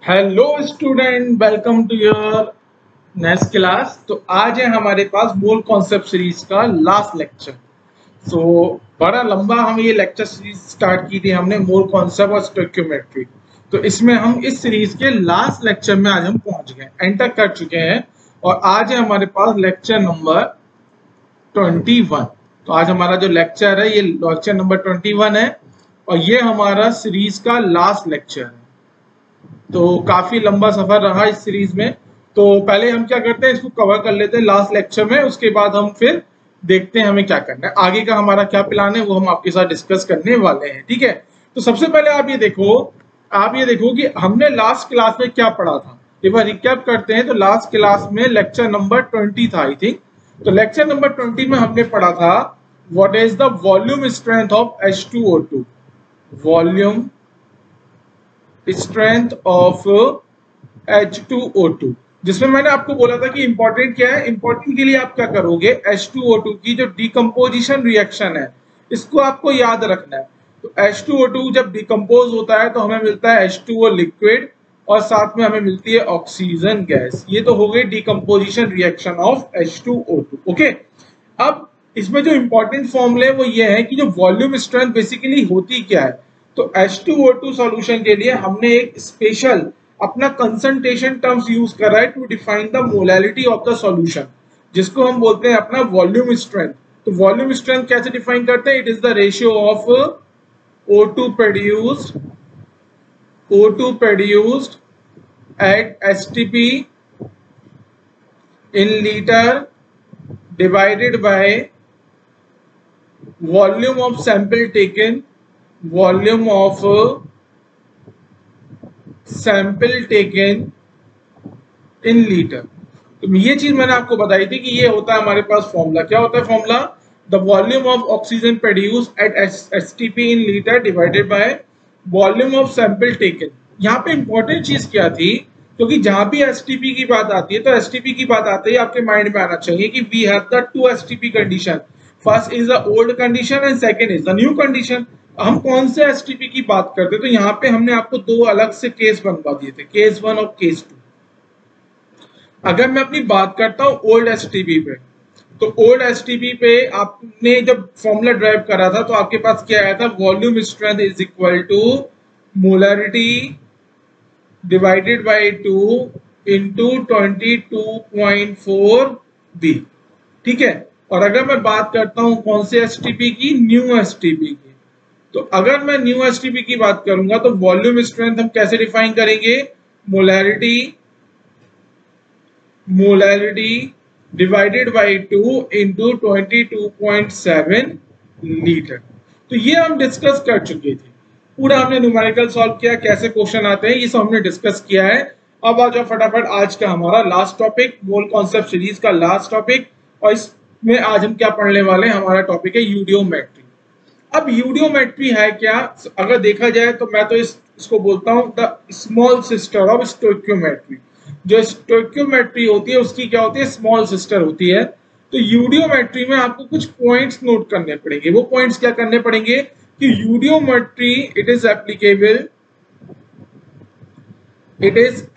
Hello student, welcome to your next class. तो आज है हमारे पास मोल कॉन्सेप्ट सीरीज का लास्ट लेक्चर। सो बड़ा लंबा हम ये लेक्चर सीरीज स्टार्ट की थी हमने, मोल कॉन्सेप्ट और स्टोइकियोमेट्री। तो इसमें हम इस सीरीज के लास्ट लेक्चर में आज हम पहुंच गए, एंटर कर चुके हैं। और आज है हमारे पास लेक्चर नंबर 21। तो आज हमारा जो लेक्चर है ये लेक्चर नंबर 21 है और ये हमारा सीरीज का लास्ट लेक्चर है। तो काफी लंबा सफर रहा इस सीरीज में। तो पहले हम क्या करते हैं, इसको कवर कर लेते हैं लास्ट लेक्चर में, उसके बाद हम फिर देखते हैं हमें क्या करना है, आगे का हमारा क्या प्लान है वो हम आपके साथ डिस्कस करने वाले हैं। ठीक है, तो सबसे पहले आप ये देखो कि हमने लास्ट क्लास में क्या पढ़ा था। एक बार रिकैप करते हैं। तो लास्ट क्लास में लेक्चर नंबर 20 था आई थिंक। तो लेक्चर नंबर 20 में हमने पढ़ा था what is the volume strength of H2O2, volume strength of H2O2, जिसमें मैंने आपको बोला था कि इंपॉर्टेंट क्या है। इंपॉर्टेंट के लिए आप क्या करोगे, H2O2 की जो डिकम्पोजिशन रिएक्शन है इसको आपको याद रखना है। तो H2O2 जब डिकम्पोज होता है तो हमें मिलता है H2O लिक्विड और साथ में हमें मिलती है ऑक्सीजन गैस। ये तो हो गई decomposition reaction of H2O2। Okay, अब इसमें जो इंपॉर्टेंट फॉर्मूले है वो ये है कि जो वॉल्यूम स्ट्रेंथ बेसिकली होती क्या है। तो H2O2 सॉल्यूशन के लिए हमने एक स्पेशल अपना कंसंट्रेशन टर्म्स यूज करा है to define the molality of the solution, जिसको हम बोलते हैं अपना वॉल्यूम स्ट्रेंथ। तो वॉल्यूम स्ट्रेंथ कैसे डिफाइन करते हैं, it is the ratio of O2 produced at STP in liter divided by volume of sample taken, volume of sample taken in litre. तो ये चीज मैंने आपको बताई थी कि ये होता है हमारे पास फॉर्मूला। क्या होता है formula, the volume of oxygen produce at STP in litre divided by volume of sample taken. यहाँ पे इंपॉर्टेंट चीज क्या थी, क्योंकि जहां भी एसटीपी की बात आती है तो एसटीपी की बात आते ही आपके माइंड में आना चाहिए कि we have the two STP condition. First is the old condition and second is the new condition. हम कौन से एसटीपी की बात करते हैं, तो यहाँ पे हमने आपको दो अलग से केस बनवा दिए थे, केस 1 और केस 2। अगर मैं अपनी बात करता हूँ ओल्ड एसटीपी पे, तो ओल्ड एसटीपी पे आपने जब फॉर्मूला ड्राइव करा था तो आपके पास क्या आया था, volume strength is equal to molarity divided by 2 into 22.4 B. ठीक है, और अगर मैं बात करता हूं कौन से एसटीपी की, न्यू एसटीपी की, तो अगर मैं न्यू एसटीपी की बात करूंगा तो वॉल्यूम स्ट्रेंथ हम कैसे डिफाइन करेंगे, molarity divided by 2 into 22.7 litre. तो ये हम डिस्कस कर चुके थे, पूरा हमने न्यूमेरिकल सॉल्व किया, कैसे क्वेश्चन आते हैं ये सब हमने डिस्कस किया है। अब आ जाओ फटाफट आज का हमारा लास्ट टॉपिक, मोल कॉन्सेप्ट सीरीज का लास्ट टॉपिक। और इसमें आज हम क्या पढ़ने वाले हैं, हमारा टॉपिक है यूडियोमेट्री। अब यूडियोमेट्री है क्या, अगर देखा जाए तो मैं तो इसको बोलता हूं the small sister of stoichiometry. जो स्टोइकियोमेट्री होती है उसकी क्या होती है, स्मॉल सिस्टर होती है। तो यूडियोमेट्री में आपको कुछ पॉइंट्स नोट करने पड़ेंगे। वो पॉइंट्स क्या करने पड़ेंगे कि eudiometry it is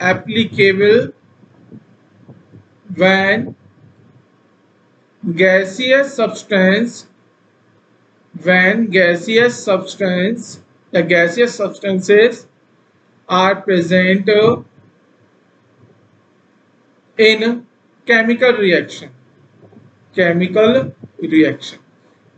applicable when gaseous substances are present in chemical reaction।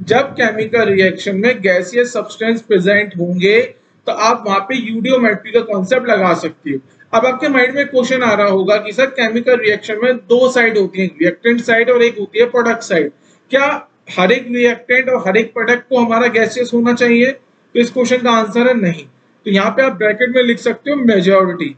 जब केमिकल रिएक्शन में गैसियस सब्सटेंस प्रेजेंट होंगे तो आप वहां पे यूडियोमेट्री का कॉन्सेप्ट लगा सकती हो। अब आपके माइंड में क्वेश्चन आ रहा होगा कि सर केमिकल रिएक्शन में दो साइड होती है, रिएक्टेंट साइड और एक होती है प्रोडक्ट साइड। क्या हर एक रिएक्टेंट और हर एक प्रोडक्ट को हमारा गैसियस होना चाहिए? तो इस क्वेश्चन का आंसर है नहीं। तो यहाँ पे आप ब्रैकेट में लिख सकते हो मेजॉरिटी।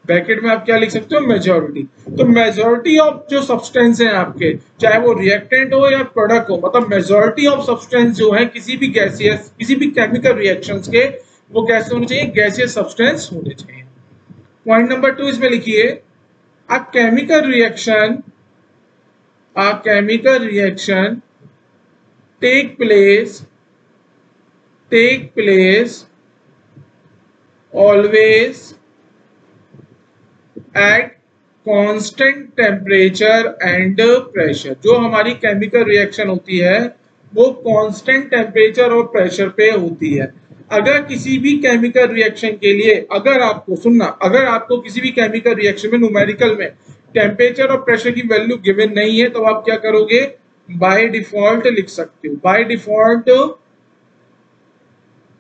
ब्रैकेट में आप क्या लिख सकते हो, मेजॉरिटी। तो मेजॉरिटी ऑफ जो सब्सटेंस है आपके, चाहे वो रिएक्टेंट हो या प्रोडक्ट हो, मतलब मेजॉरिटी ऑफ सब्सटेंस जो है किसी भी गैसियस, किसी भी केमिकल रिएक्शंस के, वो कैसे होने चाहिए, गैसियस सब्सटेंस होने चाहिए। पॉइंट नंबर 2 इसमें लिखिए, a chemical reaction take place always at constant temperature and pressure. जो हमारी केमिकल रिएक्शन होती है वो कांस्टेंट टेम्परेचर और प्रेशर पे होती है। अगर किसी भी केमिकल रिएक्शन के लिए, अगर आपको सुनना, अगर आपको किसी भी केमिकल रिएक्शन में न्यूमेरिकल में टेम्परेचर और प्रेशर की वैल्यू गिवन नहीं है तो आप क्या करोगे, बाय डिफॉल्ट लिख सकते हो।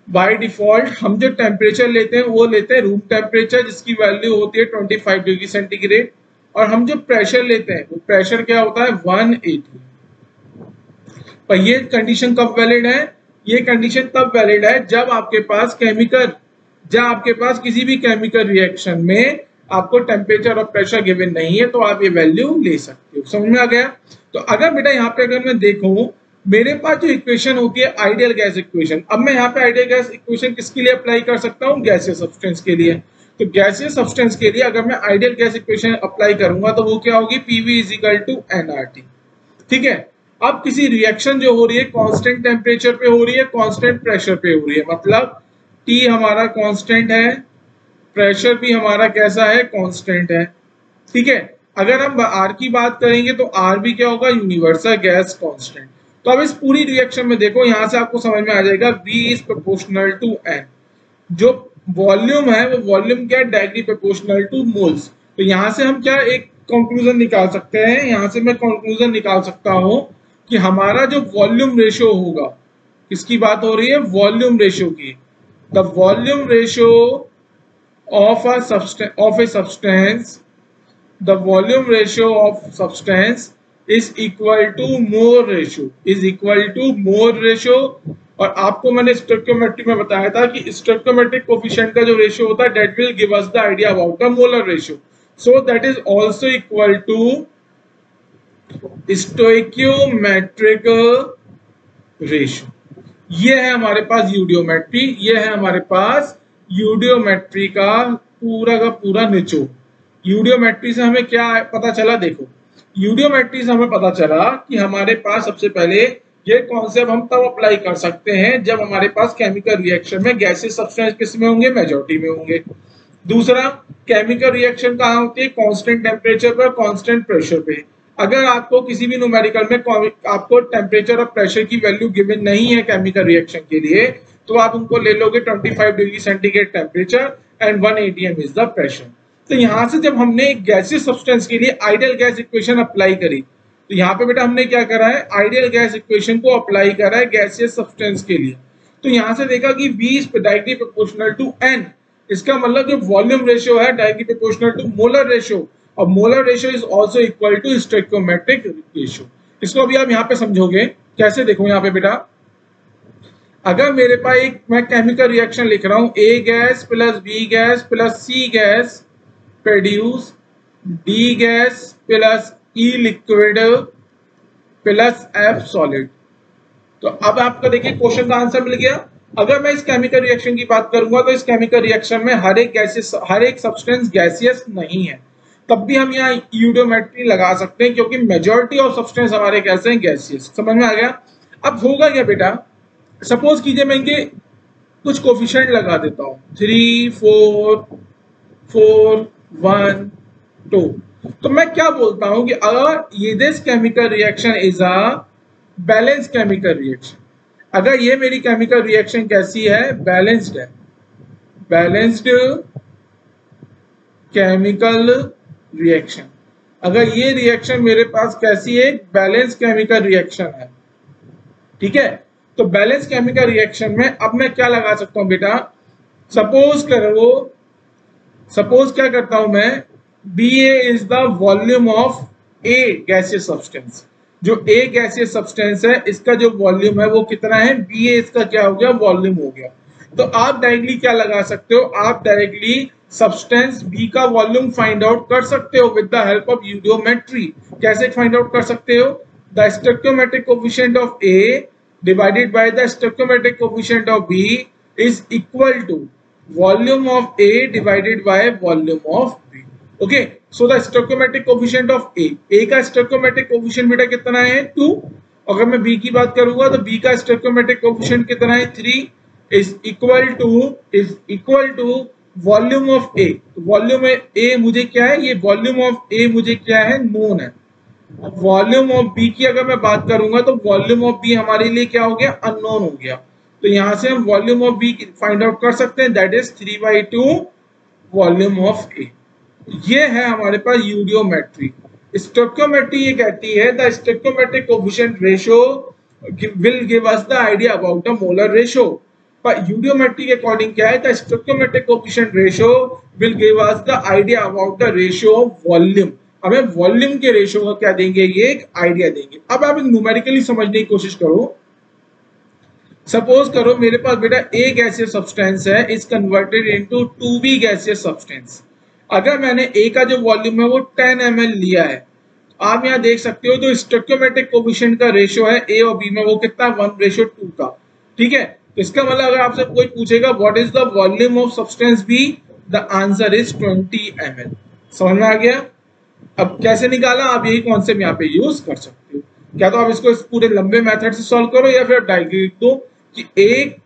बाय डिफॉल्ट हम जो टेम्परेचर लेते हैं वो लेते हैं रूम टेम्परेचर, जिसकी वैल्यू होती है 25 डिग्री सेंटीग्रेड, और हम जो प्रेशर लेते हैं वो प्रेशर क्या होता है 180। पर ये कंडीशन कब वैलिड है, ये कंडीशन तब वैलिड है जब आपके पास किसी भी केमिकल रिएक्शन में आपको टेम्परेचर और प्रेशर गिवन नहीं है तो आप ये वैल्यू ले सकते हो। समझ में आ गया। तो अगर बेटा यहाँ पे अगर मैं देखूं, मेरे पास जो इक्वेशन होती है आइडियल गैस इक्वेशन, अब मैं यहाँ पे आइडियल गैस इक्वेशन किसके लिए अप्लाई कर सकता हूँ, गैसियस सब्सटेंस के लिए। तो गैसियस सब्सटेंस के लिए अगर मैं आइडियल गैस इक्वेशन अप्लाई करूंगा तो वो क्या होगी, PV is equal to NRT. ठीक है। अब किसी रिएक्शन जो हो रही है कांस्टेंट टेम्परेचर पे हो रही है, कांस्टेंट प्रेशर पे हो रही है, मतलब टी हमारा कांस्टेंट है, प्रेशर भी हमारा कैसा है, कांस्टेंट है। ठीक है। अगर हम आर की बात करेंगे तो आर भी क्या होगा, यूनिवर्सल गैस कांस्टेंट। तो अब इस पूरी रिएक्शन में देखो, यहां से आपको समझ में आ जाएगा V is proportional to N। जो वॉल्यूम है वो वॉल्यूम क्या है, डायरेक्टली प्रोपोर्शनल टू मोल्स। तो यहां से हम क्या एक कंक्लूजन निकाल सकते हैं, यहां से मैं कंक्लूजन निकाल सकता हूं कि हमारा जो वॉल्यूम रेशियो होगा, किसकी बात हो रही है, वॉल्यूम रेशियो की। The volume ratio of a substance, the volume ratio of substance is equal to mole ratio. और आपको मैंने स्टोइकियोमेट्री में बताया था कि स्टोइकियोमेट्रिक कोफिशिएंट का जो रेशियो होता है that will give us the idea about the molar ratio, so that is also equal to stoichiometric ratio. ये है हमारे पास यूडियोमेट्री, ये है हमारे पास यूडियोमेट्री का पूरा निचोड़। यूडियोमेट्री से हमें क्या पता चला, देखो यूडियोमेट्री से हमें पता चला कि हमारे पास सबसे पहले ये कॉन्सेप्ट हम तब अप्लाई कर सकते हैं जब हमारे पास केमिकल रिएक्शन में गैसेस सब्सटेंस किस में होंगे, मेजॉरिटी में होंगे। दूसरा, केमिकल रिएक्शन कहाँ होती है, कांस्टेंट टेम्परेचर पर, कांस्टेंट प्रेशर पे। अगर आपको किसी भी न्यूमेरिकल में आपको टेम्परेचर और प्रेशर की वैल्यू गिवन नहीं है केमिकल रिएक्शन के लिए, तो आप उनको ले लोगे 25 degree centigrade temperature and 1 atm is the pressure. तो यहां से जब हमने गैसियस सब्सटेंस के लिए आइडियल गैस इक्वेशन अप्लाई करी, तो यहाँ पे बेटा हमने क्या करा है, आइडियल गैस इक्वेशन को अप्लाई करा है गैसियस सब्सटेंस के लिए। तो यहां से देखा कि V is directly proportional to N, इसका मतलब जो वॉल्यूम रेशियो है directly proportional to molar ratio, और molar ratio is also equal to stoichiometric ratio. इसको अभी आप यहाँ पे समझोगे कैसे, देखो यहाँ पे बेटा, अगर मेरे पास एक मैं केमिकल रिएक्शन लिख रहा हूं, A gas plus B gas plus C gas produce D gas plus E liquid plus F solid. तो अब आपका देखिए क्वेश्चन का आंसर मिल गया। अगर मैं इस केमिकल रिएक्शन की बात करूंगा तो इस केमिकल रिएक्शन में हर एक सब्सटेंस गैसियस नहीं है, तब भी हम यहाँ यूडियोमेट्री लगा सकते हैं क्योंकि मेजॉरिटी ऑफ सब्सटेंस हमारे कैसे हैं, गैसियस। समझ में आ गया। अब होगा क्या बेटा, सपोज कीजिए मैं इनके कुछ कोफिशिएंट लगा देता हूं, 3 4 4 1 2। तो मैं क्या बोलता हूं कि अगर ये this chemical reaction is a balance chemical reaction, अगर ये मेरी केमिकल रिएक्शन कैसी है, बैलेंस्ड है, बैलेंस्ड केमिकल रिएक्शन। अगर ये रिएक्शन मेरे पास कैसी है, बैलेंस केमिकल रिएक्शन है। ठीक है। तो बैलेंस केमिकल रिएक्शन में अब मैं क्या लगा सकता हूं बेटा, सपोज क्या करता हूं मैं, BA is the volume of A gaseous substance. जो A गैसियस सब्सटेंस है इसका जो वॉल्यूम है वो कितना है, BA इसका क्या हो गया, वॉल्यूम हो गया। तो आप डायरेक्टली क्या लगा सकते हो, आप डायरेक्टली सब्सटेंस B का वॉल्यूम फाइंड आउट कर सकते हो विद द हेल्प ऑफ यूडियोमेट्री। कैसे फाइंड आउट कर सकते हो, the stoichiometric coefficient of A divided by the stoichiometric coefficient of B is equal to volume of A divided by volume of B. Okay, so the stoichiometric coefficient of A का stoichiometric coefficient बेटा कितना है, 2। अगर मैं B की बात करूंगा तो B का stoichiometric coefficient कितना है, 3, is equal to volume of A, volume A मुझे क्या है, ये वॉल्यूम ऑफ ए मुझे क्या है, नोन है। वॉल्यूम ऑफ बी की अगर मैं बात करूंगा तो वॉल्यूम ऑफ बी हमारे लिए क्या हो गया, अननोन हो गया। तो यहां से हम volume of B find out कर सकते हैं, that is 3/2 volume of A. ये है हमारे पास यूडियोमेट्री। स्टोइकियोमेट्री ये कहती है the stoichiometric coefficient ratio will give us the idea about the molar ratio. पर यूडियोमेट्री के अकॉर्डिंग क्या है, the stoichiometric coefficient ratio will give us the idea about the ratio of volume. हमें volume के ratio का क्या देंगे, ये एक आइडिया देंगे। अब आप न्यूमेरिकली समझने की कोशिश करो। सपोज करो मेरे पास बेटा ए गैसियस सब्सटेंस है, is converted into 2b gaseous substance. अगर मैंने ए का जो वॉल्यूम है वो 10 ml लिया है, आप यहाँ देख सकते हो जो स्टोइकियोमेट्रिक कोएफिशिएंट का रेशियो है ए और बी में वो कितना, 1:2 का। ठीक है, तो इसका मतलब अगर आपसे कोई पूछेगा what is the volume of substance B, the answer is 20 ml। समझ में आ गया। अब कैसे निकाला, आप यही कॉन्सेप्ट यहाँ पे यूज कर सकते हो। क्या तो आप इसको इस पूरे लंबे मेथड से सॉल्व करो या फिर डायरेक्टली लिख दो कि एक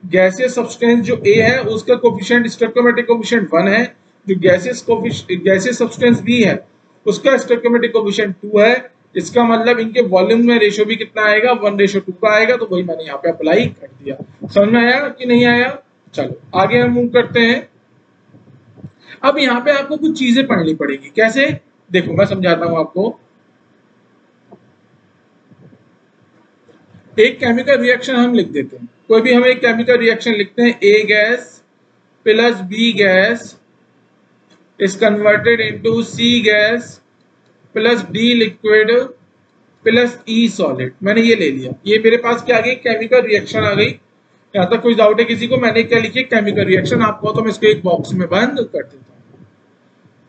गैसियस सब्सटेंस जो ए है उसका कोएफिशिएंट स्टोइकियोमेट्रिक कोएफिशिएंट 1 है, जो गैसियस सब्सटेंस बी है उसका स्टोइकियोमेट्रिक कोएफिशिएंट 2 है। इसका मतलब इनके वॉल्यूम में रेशियो भी कितना आएगा, 1:2 का आएगा। तो वही मैंने यहाँ पे अप्लाई कर दिया। समझ में आया कि नहीं आया। चलो आगे हम मूव करते हैं। अब यहाँ पे आपको कुछ चीजें पढ़नी पड़ेगी। कैसे, देखो मैं समझाता हूं आपको। एक केमिकल रिएक्शन हम लिख देते हैं, कोई भी हम एक केमिकल रिएक्शन लिखते हैं, A gas plus B gas is converted into C gas plus D liquid plus E solid. मैंने ये ले लिया, ये मेरे पास क्या आ गई, केमिकल रिएक्शन आ गई। यहाँ तक कुछ डाउट है किसी को, मैंने क्या लिखी, केमिकल रिएक्शन। आपको तो मैं इसको एक बॉक्स में बंद कर देता हूँ।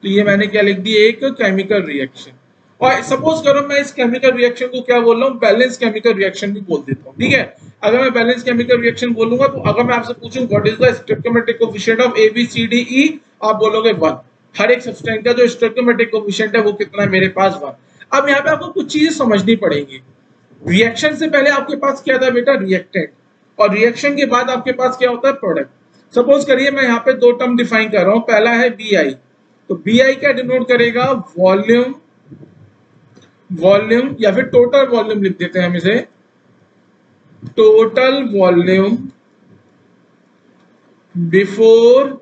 तो ये मैंने क्या लिख दी, एक केमिकल रिएक्शन। और सपोज करो मैं इस केमिकल रिएक्शन को क्या बोल रहा हूँ, बैलेंस केमिकल रिएक्शन भी बोल देता हूँ। ठीक है, अगर मैं बैलेंस केमिकल रिएक्शन बोलूंगा तो अगर मैं आपसे पूछूं what is the stoichiometric coefficient of A B C D E, आप बोलोगे 1। हर एक सब्सटेंस का जो स्टोइकियोमेट्रिक कोएफिशिएंट है वो कितना है, मेरे पास 1। अब यहाँ पे आपको कुछ चीजें समझनी पड़ेंगी। रिएक्शन से पहले आपके पास क्या था बेटा, रिएक्टेंट, और रिएक्शन के बाद आपके पास क्या होता है, प्रोडक्ट। सपोज करिए मैं यहाँ पे दो टर्म डिफाइन कर रहा हूँ, पहला है बी आई। तो बी आई क्या डिनोट करेगा, वॉल्यूम, वॉल्यूम या फिर टोटल वॉल्यूम लिख देते हैं हम इसे, total volume before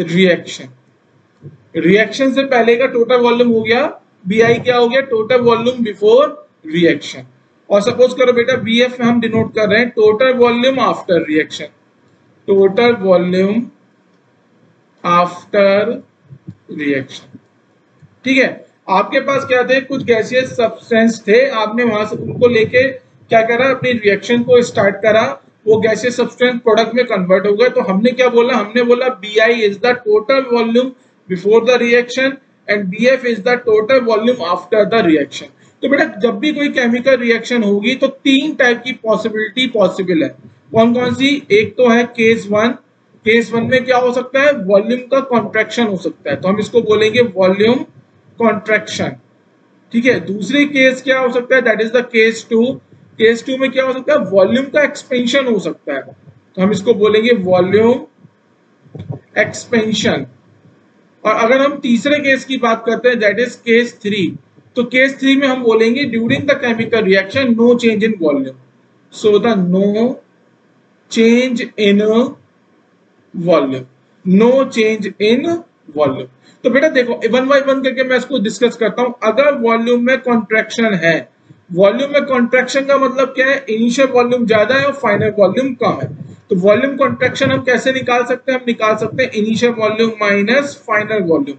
reaction. Reaction से पहले का टोटल वॉल्यूम हो गया, बी आई क्या हो गया, टोटल वॉल्यूम बिफोर रिएक्शन। और सपोज करो बेटा बी एफ हम डिनोट कर रहे हैं total volume after reaction, total volume after reaction. ठीक है, आपके पास क्या थे, कुछ गैसियस सब्सटेंस थे, आपने वहां से उनको लेके क्या करा, अपनी रिएक्शन को स्टार्ट करा, वो गैसियस सब्सटेंस प्रोडक्ट में कन्वर्ट हो गए। तो हमने क्या बोला, हमने बोला B I is the total volume before the reaction and B F is the total volume after the reaction. तो बेटा जब भी कोई केमिकल रिएक्शन होगी तो तीन टाइप की पॉसिबिलिटी पॉसिबल है। कौन कौन सी, एक तो है केस वन। केस वन में क्या हो सकता है, वॉल्यूम का कॉन्ट्रैक्शन हो सकता है, तो हम इसको बोलेंगे वॉल्यूम कॉन्ट्रैक्शन। ठीक है, दूसरी केस क्या हो सकता है, that is the case two. Case two में क्या हो सकता है, वॉल्यूम का एक्सपेंशन हो सकता है, तो हम इसको बोलेंगे वॉल्यूम एक्सपेंशन। और अगर हम तीसरे केस की बात करते हैं दैट इज केस थ्री, तो केस थ्री में हम बोलेंगे during the chemical reaction no change in volume, so the no change in volume, no change in volume. तो बेटा देखो वन बाय वन करके मैं इसको डिस्कस करता हूं। अगर वॉल्यूम में कॉन्ट्रैक्शन है, वॉल्यूम में कॉन्ट्रैक्शन का मतलब क्या है, इनिशियल वॉल्यूम ज्यादा है और फाइनल वॉल्यूम कम है। तो वॉल्यूम कॉन्ट्रैक्शन हम कैसे निकाल सकते हैं, हम निकाल सकते हैं initial volume minus final volume,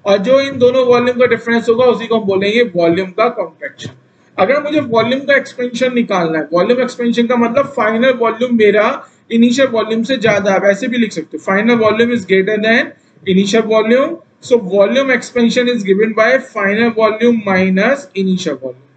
और जो इन दोनों वॉल्यूम का डिफरेंस होगा उसी को हम बोलेंगे वॉल्यूम का कॉन्ट्रैक्शन। अगर मुझे वॉल्यूम का एक्सपेंशन निकालना है, वॉल्यूम एक्सपेंशन का मतलब फाइनल वॉल्यूम मेरा इनिशियल वॉल्यूम से ज्यादा है, वैसे भी लिख सकते हो final volume is greater then initial volume, so volume expansion is given by final volume minus initial volume.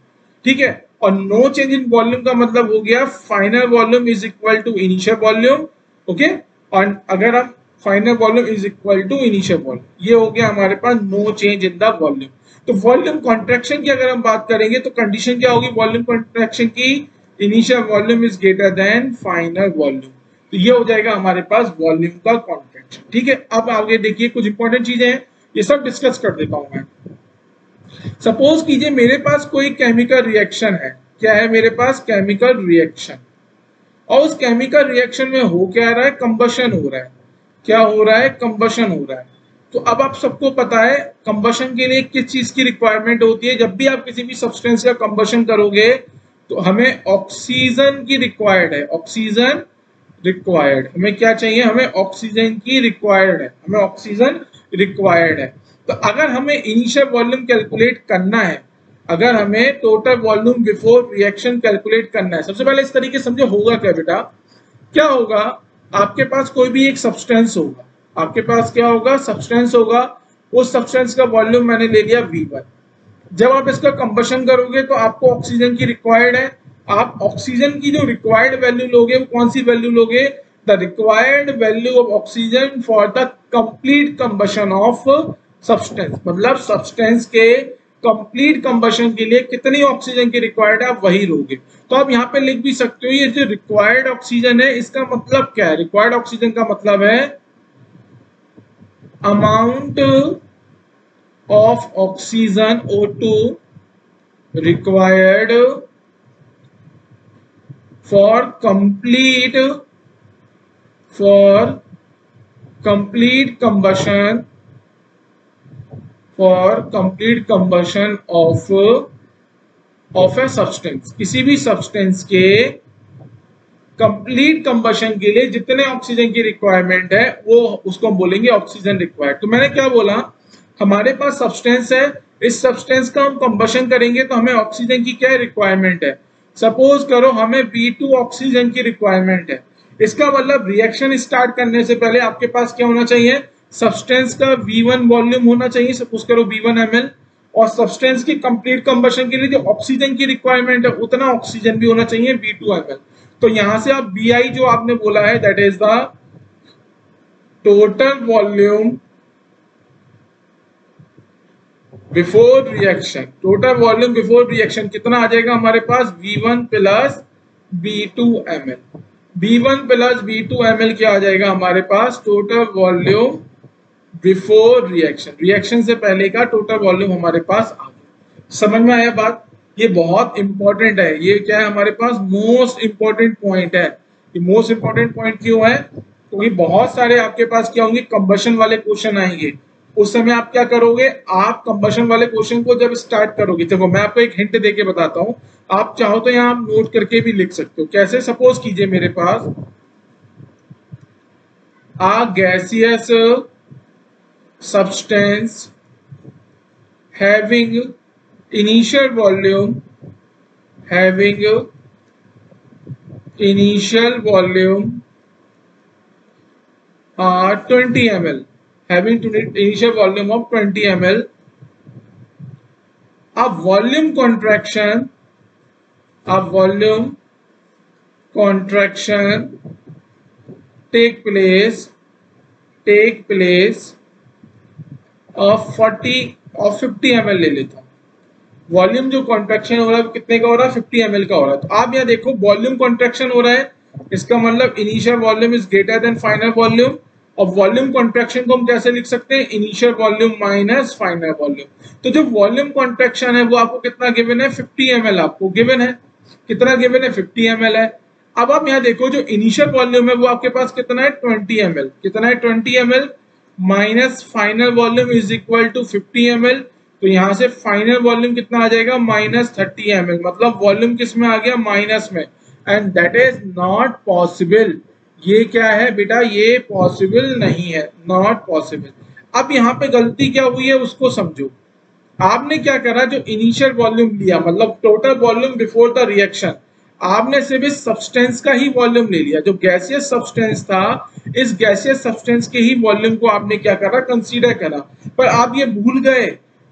ठीक है, और नो चेंज इन वॉल्यूम का मतलब हो गया final volume is equal to initial volume. Okay, और अगर हम final volume is equal to initial volume, ये हो गया हमारे पास no change in the volume. तो वॉल्यूम कॉन्ट्रैक्शन की अगर हम बात करेंगे तो कंडीशन क्या होगी वॉल्यूम कॉन्ट्रैक्शन की, initial volume is greater than final volume. तो ये हो जाएगा हमारे पास वॉल्यूम का कॉन्ट्रैक्शन। ठीक है, अब आगे देखिए कुछ इंपॉर्टेंट चीजें हैं, ये सब डिस्कस कर देता हूं मैं। सपोज कीजिए मेरे पास कोई केमिकल रिएक्शन है, क्या है मेरे पास केमिकल रिएक्शन, और उस केमिकल रिएक्शन में हो क्या रहा है, कंबशन हो रहा है। क्या हो रहा है, कंबशन हो रहा है। तो अब आप सबको पता है कंबशन के लिए किस चीज की रिक्वायरमेंट होती है, जब भी आप किसी भी सब्सटेंस का कंबशन करोगे तो हमें ऑक्सीजन की रिक्वायर्ड है, ऑक्सीजन रिक्वायर्ड, हमें क्या चाहिए, हमें ऑक्सीजन की रिक्वायर्ड है, हमें ऑक्सीजन रिक्वायर्ड है। तो अगर हमें इनिशियल वॉल्यूम कैलकुलेट करना है, अगर हमें total volume before reaction calculate करना है, सबसे पहले इस तरीके समझो होगा क्या बेटा, क्या होगा, आपके पास कोई भी एक सब्सटेंस होगा, आपके पास क्या होगा, सब्सटेंस होगा, उस सब्सटेंस का वॉल्यूम मैंने ले लिया V1। जब आप इसका कंबशन करोगे तो आपको ऑक्सीजन की रिक्वायर्ड है, आप ऑक्सीजन की जो रिक्वायर्ड वैल्यू लोगे वो कौन सी वैल्यू लोगे, the required value of oxygen for the complete combustion of substance, मतलब सब्सटेंस के कंप्लीट कंबशन के लिए कितनी ऑक्सीजन की रिक्वायर्ड है आप वही लोगे। तो आप यहाँ पे लिख भी सकते हो ये जो रिक्वायर्ड ऑक्सीजन है इसका मतलब क्या है, रिक्वायर्ड ऑक्सीजन का मतलब है amount of oxygen O2 required for complete combustion of a substance, किसी भी सब्सटेंस के कंप्लीट कंबशन के लिए जितने ऑक्सीजन की रिक्वायरमेंट है वो उसको हम बोलेंगे ऑक्सीजन रिक्वायर्ड। तो मैंने क्या बोला, हमारे पास सब्सटेंस है, इस सब्सटेंस का हम कंबशन करेंगे तो हमें ऑक्सीजन की क्या रिक्वायरमेंट है, सपोज करो हमें V2 ऑक्सीजन की रिक्वायरमेंट है। इसका मतलब रिएक्शन स्टार्ट करने से पहले आपके पास क्या होना चाहिए, सब्सटेंस का V1 वॉल्यूम होना चाहिए, सपोज करो V1 ml, और सब्सटेंस की कंप्लीट कंबशन के लिए जो ऑक्सीजन की रिक्वायरमेंट है उतना ऑक्सीजन भी होना चाहिए V2 ml। तो यहां से आप BI जो आपने बोला है that is the total volume before reaction, total volume before reaction कितना आ जाएगा हमारे पास, V1 plus V2 ml, V1 plus V2 ml क्या आ जाएगा हमारे पास, total volume before reaction, reaction से पहले का टोटल वॉल्यूम हमारे पास आ गया। समझ में आया बात, ये बहुत इंपॉर्टेंट है, ये क्या है हमारे पास मोस्ट इंपॉर्टेंट पॉइंट है। ये मोस्ट इंपॉर्टेंट पॉइंट क्यों है, क्योंकि बहुत सारे आपके पास क्या होंगे, कंबशन वाले क्वेश्चन आएंगे, उस समय आप क्या करोगे, आप कंबशन वाले क्वेश्चन को जब स्टार्ट करोगे, देखो मैं आपको एक हिंट देके बताता हूं, आप चाहो तो यहाँ आप नोट करके भी लिख सकते हो। कैसे, सपोज कीजिए मेरे पास आ gaseous substance having initial volume 20 ml, having initial volume of 20 ml, a volume contraction take place of 50 ml ले लेता हूँ। वॉल्यूम जो कॉन्ट्रैक्शन हो रहा है कितने का हो रहा है, 50 ml का हो रहा है। तो आप यहाँ देखो वॉल्यूम कॉन्ट्रैक्शन हो रहा है, इसका मतलब initial volume is greater than final volume. और वॉल्यूम कॉन्ट्रैक्शन को हम कैसे लिख सकते हैं, initial volume minus final volume. तो जो वॉल्यूम कॉन्ट्रैक्शन है वो आपको कितना गिवन है, 50 ml आपको गिवन है, कितना गिवन है, 50 ml है। अब आप यहाँ देखो जो इनिशियल वॉल्यूम है वो आपके पास कितना है, 20 ml, कितना है 20 ml minus final volume is equal to 50 ml। तो यहां से फाइनल वॉल्यूम कितना आ जाएगा, -30 ml, मतलब वॉल्यूम किस में आ गया, माइनस में। And that is not possible, ये क्या है बेटा, ये पॉसिबल नहीं है, नॉट पॉसिबल। अब यहाँ पे गलती क्या हुई है उसको समझो। आपने क्या करा, जो इनिशियल वॉल्यूम लिया मतलब total volume before the reaction, आपने सिर्फ इस सब्सटेंस का ही वॉल्यूम ले लिया, जो गैसियस सब्सटेंस था इस गैसियस सब्सटेंस के ही वॉल्यूम को आपने क्या करा, कंसीडर करा। पर आप ये भूल गए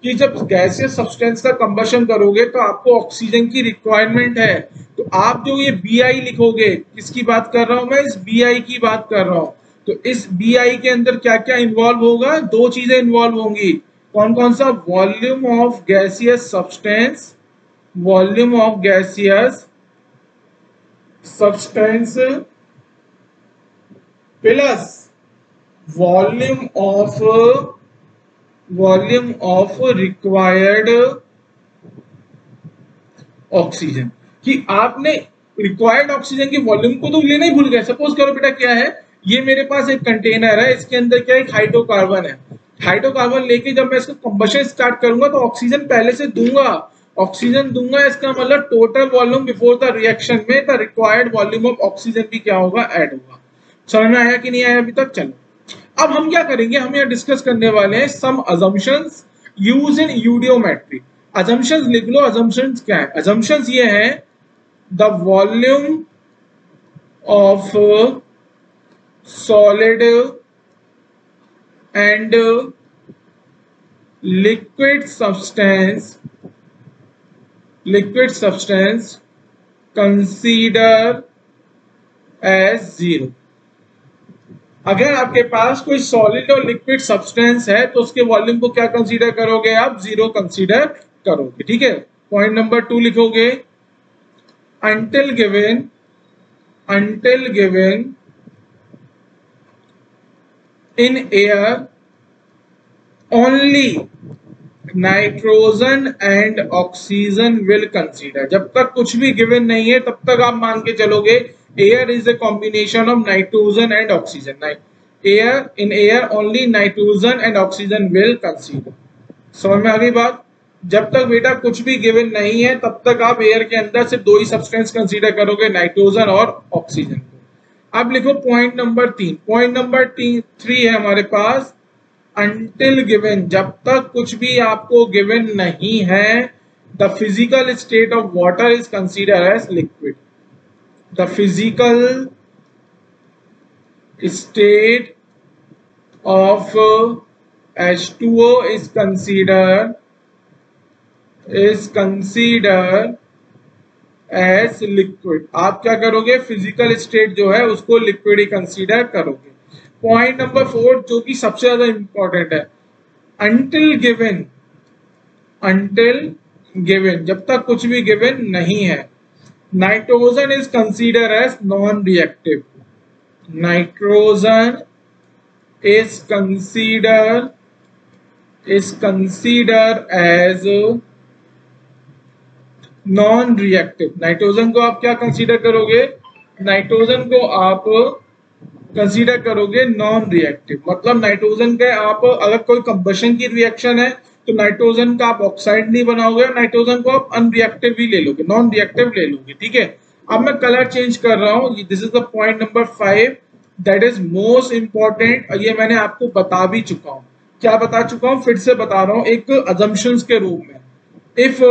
कि जब गैसियस सब्सटेंस का कंबशन करोगे तो आपको ऑक्सीजन की रिक्वायरमेंट है। तो आप जो ये BI लिखोगे, किसकी बात कर रहा हूं मैं, इस BI की बात कर रहा हूं। तो इस BI के अंदर क्या क्या इन्वॉल्व होगा, दो चीजें इन्वॉल्व होंगी, कौन कौन सा, volume of gaseous substance, volume of gaseous substance plus volume of required oxygen, कि आपने रिक्वायर्ड ऑक्सीजन की वॉल्यूम को तो लेना ही भूल गए। सपोज करो बेटा क्या है, ये मेरे पास एक कंटेनर है, इसके अंदर क्या है, हाइड्रोकार्बन है। हाइड्रोकार्बन लेके जब मैं इसको कंबशन स्टार्ट करूंगा तो ऑक्सीजन पहले से दूंगा, इसका मतलब total volume before the reaction में the required volume of oxygen भी क्या होगा, ऐड होगा। समझ में आया कि नहीं आया अभी तक? चलो अब हम क्या करेंगे, हम यहाँ डिस्कस करने वाले हैं some assumptions use in eudiometry. Assumptions लिख लो। अजम्पशंस क्या है? अजम्पशंस ये है the volume of solid and liquid substance consider as zero. अगर आपके पास कोई सॉलिड और लिक्विड सब्सटेंस है तो उसके वॉल्यूम को क्या कंसीडर करोगे आप? जीरो कंसीडर करोगे। ठीक है। पॉइंट नंबर 2 लिखोगे, until given in air only nitrogen and oxygen will consider. जब तक कुछ भी गिवन नहीं है तब तक आप मान के चलोगे air is a combination of nitrogen and oxygen. In air only nitrogen and oxygen will consider. समझ में आ गई बात? जब तक बेटा कुछ भी गिवन नहीं है तब तक आप एयर के अंदर सिर्फ 2 ही सब्सटेंस कंसीडर करोगे, नाइट्रोजन और ऑक्सीजन को। अब लिखो पॉइंट नंबर 3। पॉइंट नंबर 3 है हमारे पास until given, जब तक कुछ भी आपको गिवन नहीं है, the physical state of water is considered as liquid. The physical state of H2O is considered as liquid. आप क्या करोगे? फिजिकल स्टेट जो है उसको लिक्विड ही कंसीडर करोगे। पॉइंट नंबर 4 जो कि सबसे ज्यादा इंपॉर्टेंट है, until given, जब तक कुछ भी गिवन नहीं है, nitrogen is consider as non reactive. Nitrogen is considered as non reactive. Nitrogen को आप क्या कंसीडर करोगे? नाइट्रोजन को आप कंसीडर करोगे नॉन रिएक्टिव। मतलब नाइट्रोजन का आप अगर कोई कंबशन की रिएक्शन है तो नाइट्रोजन का आप ऑक्साइड नहीं बनाओगे, नाइट्रोजन को आप अनरिएक्टिव ही ले लोगे, नॉन रिएक्टिव ले लोगे। ठीक है। अब मैं कलर चेंज कर रहा हूं। This is the point number 5 that is most important. ये मैंने आपको बता भी चुका हूं। क्या बता चुका हूं? फिर से बता रहा हूं एक अजम्पशंस के रूप में। If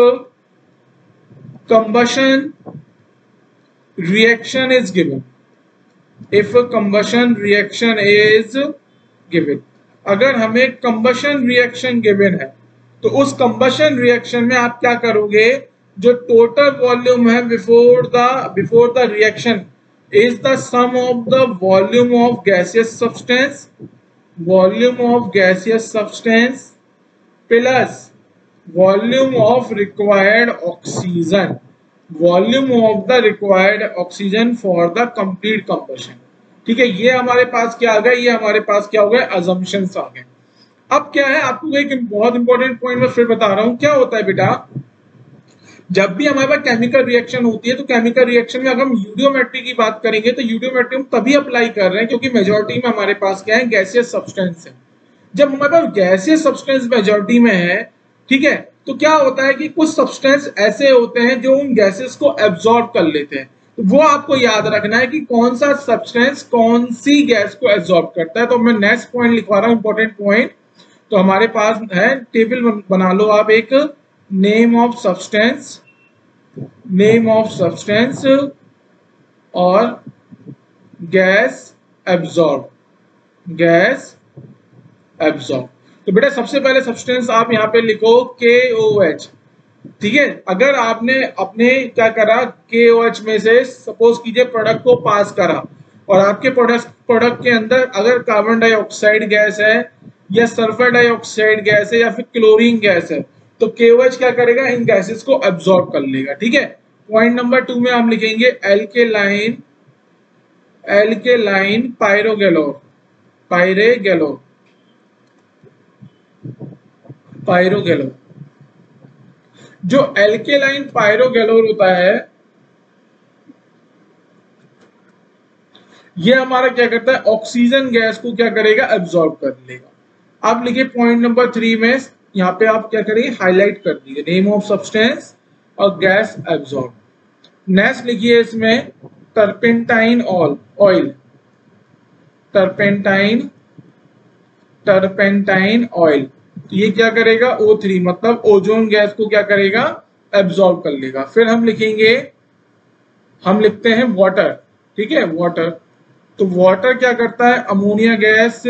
combustion reaction is given, अगर हमें कंबशन रिएक्शन गिवन है तो उस कंबशन रिएक्शन में आप क्या करोगे? जो टोटल वॉल्यूम है before the reaction is the sum of the volume of gaseous substance plus volume of required oxygen, for the complete combustion. ठीक है। ये हमारे पास क्या आ गया? ये हमारे पास क्या हो गया? अजम्पशंस आ गए। अब क्या है, आपको एक बहुत इंपॉर्टेंट पॉइंट मैं फिर बता रहा हूं। क्या होता है बेटा, जब भी हमारे पास केमिकल रिएक्शन होती है तो केमिकल रिएक्शन में अगर हम यूडियोमेट्री की बात करेंगे तो यूडियोमेट्री हम तभी अप्लाई कर रहे हैं क्योंकि मेजोरिटी में हमारे पास क्या है? गैसियस सब्सटेंस है। जब हमारे पास गैसियस सब्सटेंस मेजोरिटी में है, ठीक है, तो क्या होता है कि कुछ सब्सटेंस ऐसे होते हैं जो उन गैसेस को एब्जॉर्ब कर लेते हैं। तो वो आपको याद रखना है कि कौन सा सब्सटेंस कौन सी गैस को एब्जॉर्ब करता है। तो मैं नेक्स्ट पॉइंट लिखवा रहा हूं, इंपॉर्टेंट पॉइंट। तो हमारे पास है, टेबल बना लो आप, एक नेम ऑफ सब्सटेंस और गैस एब्जॉर्ब। तो बेटा सबसे पहले सब्सटेंस आप यहाँ पे लिखो KOH। ठीक है। अगर आपने अपने क्या करा, KOH में से सपोज कीजिए प्रोडक्ट को पास करा और आपके प्रोडक्ट के अंदर अगर कार्बन डाइऑक्साइड गैस है या सल्फर डाइऑक्साइड गैस है या फिर क्लोरीन गैस है, तो KOH क्या करेगा? इन गैसेस को एब्जॉर्ब कर लेगा। ठीक है। पॉइंट नंबर 2 में हम लिखेंगे एल्केलाइन पायरोगेलोर, पायरेगेलोर, पायरोगेलोर। जो एल्केलाइन पायरोगेलोर होता है ये हमारा क्या करता है, ऑक्सीजन गैस को क्या करेगा, एब्जॉर्ब कर लेगा। अब लिखिए पॉइंट नंबर 3 में यहाँ पे आप क्या करेंगे, हाईलाइट कर दीजिए नेम ऑफ सब्सटेंस और गैस एब्जॉर्ब। नेक्स्ट लिखिए इसमें turpentine oil, turpentine, turpentine oil. तो ये क्या करेगा, O3 मतलब ओजोन गैस को क्या करेगा, एब्जॉर्ब कर लेगा। फिर हम लिखेंगे, हम लिखते हैं वाटर, ठीक है, वाटर। तो वाटर क्या करता है, अमोनिया गैस,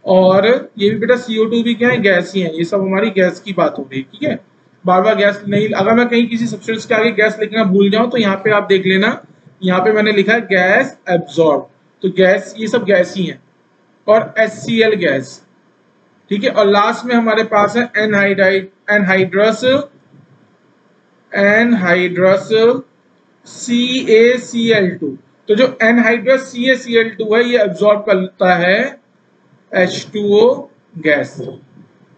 और ये भी बेटा CO2 भी क्या है, गैस ही है। ये सब हमारी गैस की बात हो रही है, ठीक है। बार बार गैस नहीं, अगर मैं कहीं किसी सब्सटेंस के आगे गैस लिखना भूल जाऊं तो यहाँ पे आप देख लेना, यहाँ पे मैंने लिखा है गैस एब्जॉर्ब। तो गैस, ये सब गैस ही है। और HCl गैस, ठीक है। और लास्ट में हमारे पास है एनहाइड्रस, एनहाइड्रस CaCl2। तो जो एनहाइड्रस CaCl2 है ये एब्जॉर्ब करता है H2O गैस।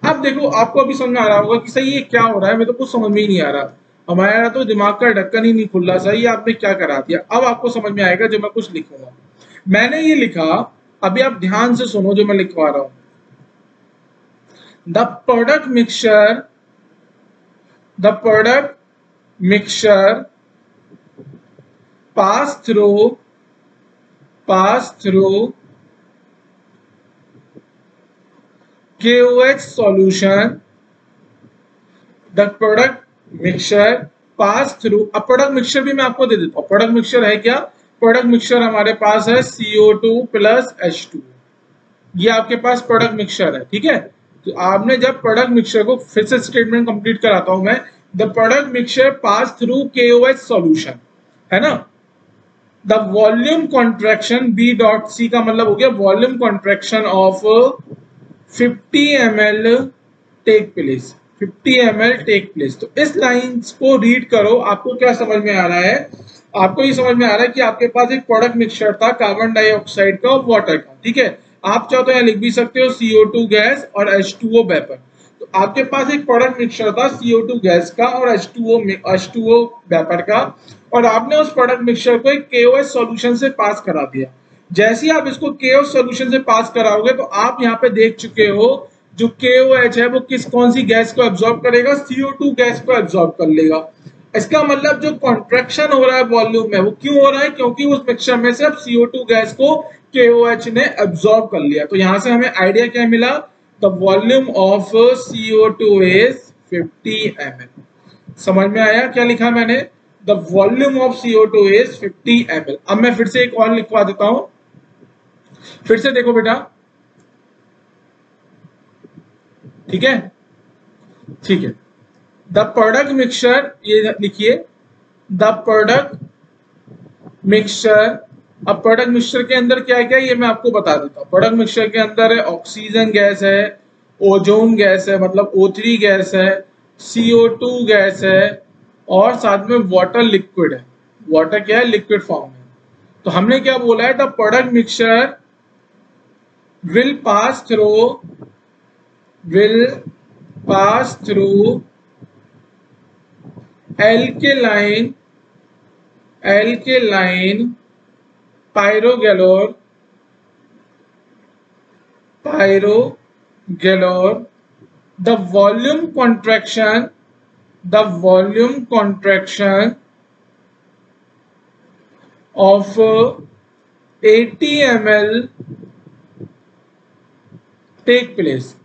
अब देखो आपको अभी समझ में आ रहा होगा कि सही ये क्या हो रहा है, मैं तो कुछ समझ में ही नहीं आ रहा, हमारा तो दिमाग का ढक्कन ही नहीं खुल रहा, सही आपने क्या करा दिया। अब आपको समझ में आएगा जो मैं कुछ लिखूंगा। मैंने ये लिखा, अभी आप ध्यान से सुनो जो मैं लिखवा रहा हूं। The product mixture, the product mixture pass through KOH solution, the product mixture pass through। अब प्रोडक्ट मिक्सचर भी मैं आपको दे देता हूँ। प्रोडक्ट मिक्सचर है क्या, प्रोडक्ट मिक्सचर हमारे पास है CO2 प्लस H2। ये आपके पास प्रोडक्ट मिक्सचर है, ठीक है। तो आपने जब प्रोडक्ट मिक्सचर को, फिर से स्टेटमेंट कंप्लीट कराता हूं मैं, the product mixture pass through KOH solution, है ना। द वॉल्यूम कॉन्ट्रैक्शन B.C का मतलब हो गया volume contraction of 50 ml take place, 50 ml take place. तो इस लाइंस को रीड करो, आपको क्या समझ में आ रहा है, आपको ये समझ में आ रहा है कि आपके पास एक प्रोडक्ट मिक्सचर था कार्बन डाइऑक्साइड का और वाटर का, ठीक है। आप चाहो तो यहाँ लिख भी सकते हो CO2 गैस और H2O वेपर। तो आपके पास एक प्रोडक्ट मिक्सचर था CO2 गैस का और H2O वेपर का, और आपने उस प्रोडक्ट मिक्सचर को एक KOH सॉल्यूशन से पास करा दिया। जैसे ही आप इसको KOH सॉल्यूशन से पास कराओगे तो आप यहाँ पे देख चुके हो जो KOH है वो कौन सी गैस को एब्जॉर्ब करेगा, CO2 गैस को एब्जॉर्ब कर लेगा। इसका मतलब जो कॉन्ट्रैक्शन हो रहा है वॉल्यूम में, वो क्यों हो रहा है, क्योंकि उस मिक्सचर में से अब CO2 गैस को KOH ने एब्जॉर्ब कर लिया। तो यहां से हमें आइडिया क्या मिला, the volume of CO2 is 50 ml। समझ में आया क्या लिखा मैंने, the volume of CO2 is 50 ml। अब मैं फिर से एक और लिखवा देता हूं, फिर से देखो बेटा, ठीक है, ठीक है। द प्रोडक्ट मिक्सचर, ये लिखिए द प्रोडक्ट मिक्सचर। अब प्रोडक्ट मिक्सचर के अंदर क्या क्या है ये मैं आपको बता देता हूँ। प्रोडक्ट मिक्सचर के अंदर है ऑक्सीजन गैस है, ओजोन गैस है मतलब O3 गैस है, CO2 गैस है, और साथ में वाटर लिक्विड है। वाटर क्या है, लिक्विड फॉर्म में। तो हमने क्या बोला है, the product mixture will pass through alkaline pyrogalore, the volume contraction of 80 ml take place.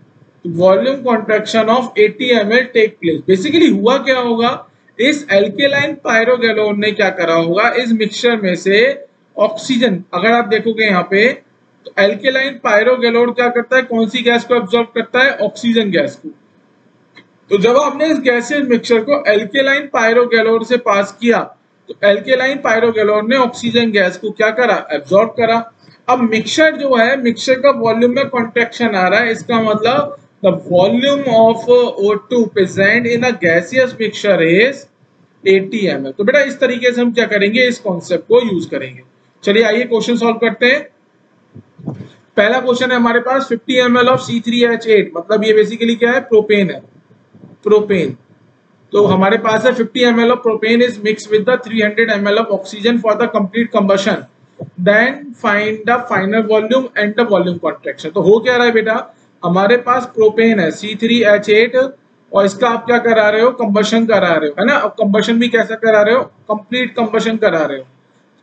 Volume contraction of 80 ml take place. Basically हुआ क्या होगा, इस एल्केलाइन पायरोगेलोन ने क्या करा होगा, इस मिक्सचर में से ऑक्सीजन, अगर आप देखोगे यहाँ पे तो एल्केलाइन पायरोगेलोन क्या करता है, कौन सी गैस को एब्जॉर्ब करता है, ऑक्सीजन गैस को। तो जब आपने इस गैसियस मिक्सचर को एल्केलाइन पायरोगेलोन से पास किया तो एल्केलाइन पायरोगेलोन ने ऑक्सीजन गैस को क्या करा, एब्जॉर्ब करा। अब मिक्सचर जो है, मिक्सचर का वॉल्यूम में कॉन्ट्रैक्शन आ रहा है, इसका मतलब the volume of O2 present in a gaseous mixture is 80 ml। तो बेटा इस तरीके से हम क्या करेंगे, इस कॉन्सेप्ट को यूज करेंगे। चलिए आइए क्वेश्चन सॉल्व करते हैं। पहला क्वेश्चन है हमारे पास 50 ml ऑफ C3H8, मतलब ये बेसिकली क्या है, प्रोपेन है, प्रोपेन। तो हमारे पास है 50 ml of propane is mix with the 300 ml of oxygen for the complete combustion, then find the final volume and the volume contraction. तो हो क्या रहा है बेटा, हमारे पास प्रोपेन है C3H8 और इसका आप क्या करा रहे हो, कंबशन करा रहे हो, है ना। अब कंबशन भी कैसा करा रहे हो, कंप्लीट कंबशन करा रहे हो।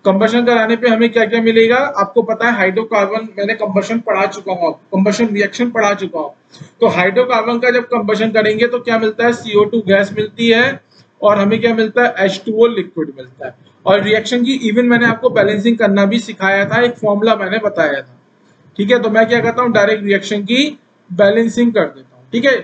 कंबशन कराने पे हमें क्या क्या मिलेगा, आपको पता है हाइड्रोकार्बन, मैंने कंबशन पढ़ा चुका हूँ, कंबशन रिएक्शन पढ़ा चुका हूँ। तो हाइड्रोकार्बन का जब कंबशन करेंगे तो क्या मिलता है, CO2 गैस मिलती है और हमें क्या मिलता है, H2O लिक्विड मिलता है। और रिएक्शन की इवन मैंने आपको बैलेंसिंग करना भी सिखाया था, एक फॉर्मूला मैंने बताया था, ठीक है। तो मैं क्या करता हूँ, डायरेक्ट रिएक्शन की बैलेंसिंग कर देता हूँ, ठीक है।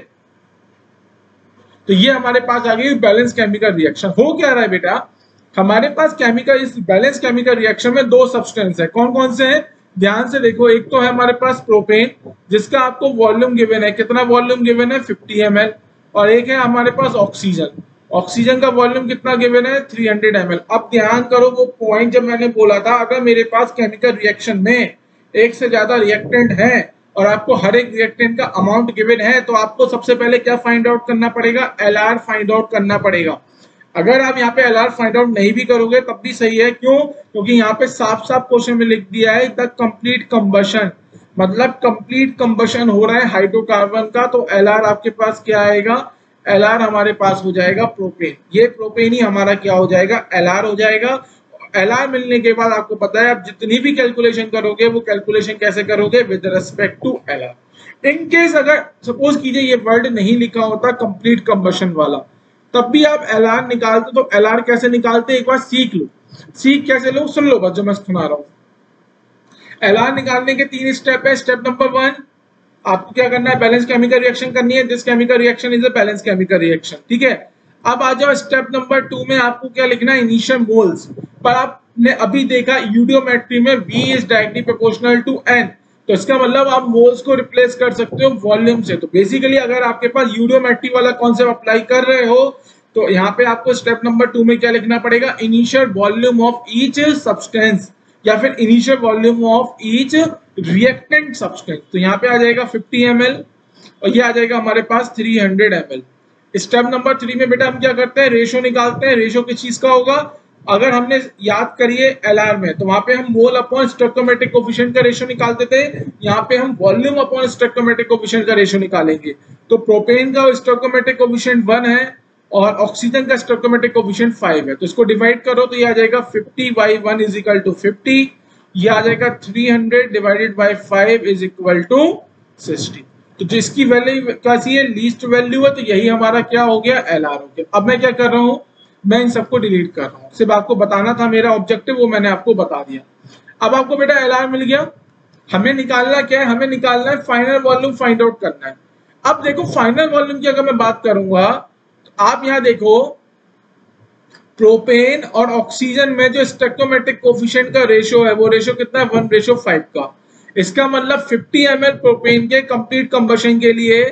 तो ये हमारे पास आ गई बैलेंस केमिकल रिएक्शन। हो क्या रहा है बेटा, हमारे पास केमिकल, इस बैलेंस केमिकल रिएक्शन में दो सब्सटेंस है, कौन कौन से हैं, ध्यान से देखो। एक तो है हमारे पास प्रोपेन जिसका आपको वॉल्यूम गिवन है, कितना वॉल्यूम गिवन है, 50 ml। और एक है हमारे पास ऑक्सीजन, ऑक्सीजन का वॉल्यूम कितना गिवन है, 300 ml। अब ध्यान करो वो पॉइंट जब मैंने बोला था, अगर मेरे पास केमिकल रिएक्शन में एक से ज्यादा रिएक्टेंट है और आपको हर एक रिएक्टेंट का अमाउंट गिवन है, तो आपको सबसे पहले क्या फाइंड आउट करना पड़ेगा, LR फाइंड आउट करना पड़ेगा। अगर आप यहाँ पे LR फाइंड आउट नहीं भी करोगे तब भी सही है, क्यों, क्योंकि यहाँ पे साफ साफ क्वेश्चन में लिख दिया है द कंप्लीट कंबशन, मतलब कंप्लीट कंबशन हो रहा है हाइड्रोकार्बन का। तो LR आपके पास क्या आएगा, LR हमारे पास हो जाएगा प्रोपेन। ये प्रोपेन ही हमारा क्या हो जाएगा, LR हो जाएगा। LR मिलने के बाद आपको पता है आप जितनी भी कैलकुलेशन करोगे वो कैलकुलेशन कैसे करोगे, with respect to LR। In case अगर सपोज कीजिए ये वर्ड नहीं लिखा होता कंप्लीट कंबशन वाला, तब भी आप LR निकालते, तो LR कैसे निकालते एक बार सीख लो। सीख कैसे लो, सुन लो बस जो मैं सुना रहा हूँ। LR निकालने के 3 स्टेप है। स्टेप नंबर 1, आपको क्या करना है, बैलेंस केमिकल रिएक्शन करनी है। This chemical reaction is a balance chemical reaction, ठीक है। अब आ जाओ स्टेप नंबर 2 में, आपको क्या लिखना है, इनिशियल मोल्स। पर आपने अभी देखा यूडियोमेट्री में V is directly proportional to N, तो इसका मतलब आप मोल्स को रिप्लेस कर सकते हो वॉल्यूम से। तो बेसिकली अगर आपके पास यूडियोमेट्री वाला कॉन्सेप्ट अप्लाई कर रहे हो तो यहाँ पे आपको स्टेप नंबर 2 में क्या लिखना पड़ेगा, initial volume of each substance या फिर initial volume of each reactant substance. तो यहाँ पे आ जाएगा 50 ml और ये आ जाएगा हमारे पास 300 ml। स्टेप नंबर 3 में बेटा हम क्या करते हैं, रेशो निकालते हैं। रेशो किस चीज का होगा, अगर हमने याद करिए LR में, तो वहां पे हम मोल अपॉन स्टोइकोमेट्रिक कोफिशिएंट का रेशो निकालते थे, यहाँ पे हम वॉल्यूम अपॉन स्टोइकोमेट्रिक कोफिशिएंट का रेशो निकालेंगे। तो प्रोपेन का स्टोइकोमेट्रिक कोफिशिएंट 1 है और ऑक्सीजन का स्टोइकोमेट्रिक कोफिशिएंट 5 है। तो इसको डिवाइड करो तो ये आ जाएगा 50 बाई 1 इज इक्वल टू 50, ये आ जाएगा 300 divided by 5 is equal to 60। तो जिसकी वैल्यू कैसी है, लीस्ट वैल्यू है, तो यही हमारा क्या हो गया, LR हो गया। अब मैं क्या कर रहा हूँ, मैं इन सबको डिलीट कर रहा हूँ, सिर्फ आपको बताना था मेरा ऑब्जेक्टिव, वो मैंने आपको बता दिया। अब आपको बेटा LR मिल गया, हमें निकालना क्या है, हमें निकालना है फाइनल वॉल्यूम फाइंड आउट करना है। अब देखो फाइनल वॉल्यूम की अगर मैं बात करूंगा तो आप यहाँ देखो प्रोपेन और ऑक्सीजन में जो स्टोइकोमेट्रिक कोफिशिएंट का रेशो है वो रेशो कितना है, 1:5 का। इसका मतलब 50 ml प्रोपेन के कंप्लीट कंबशन के लिए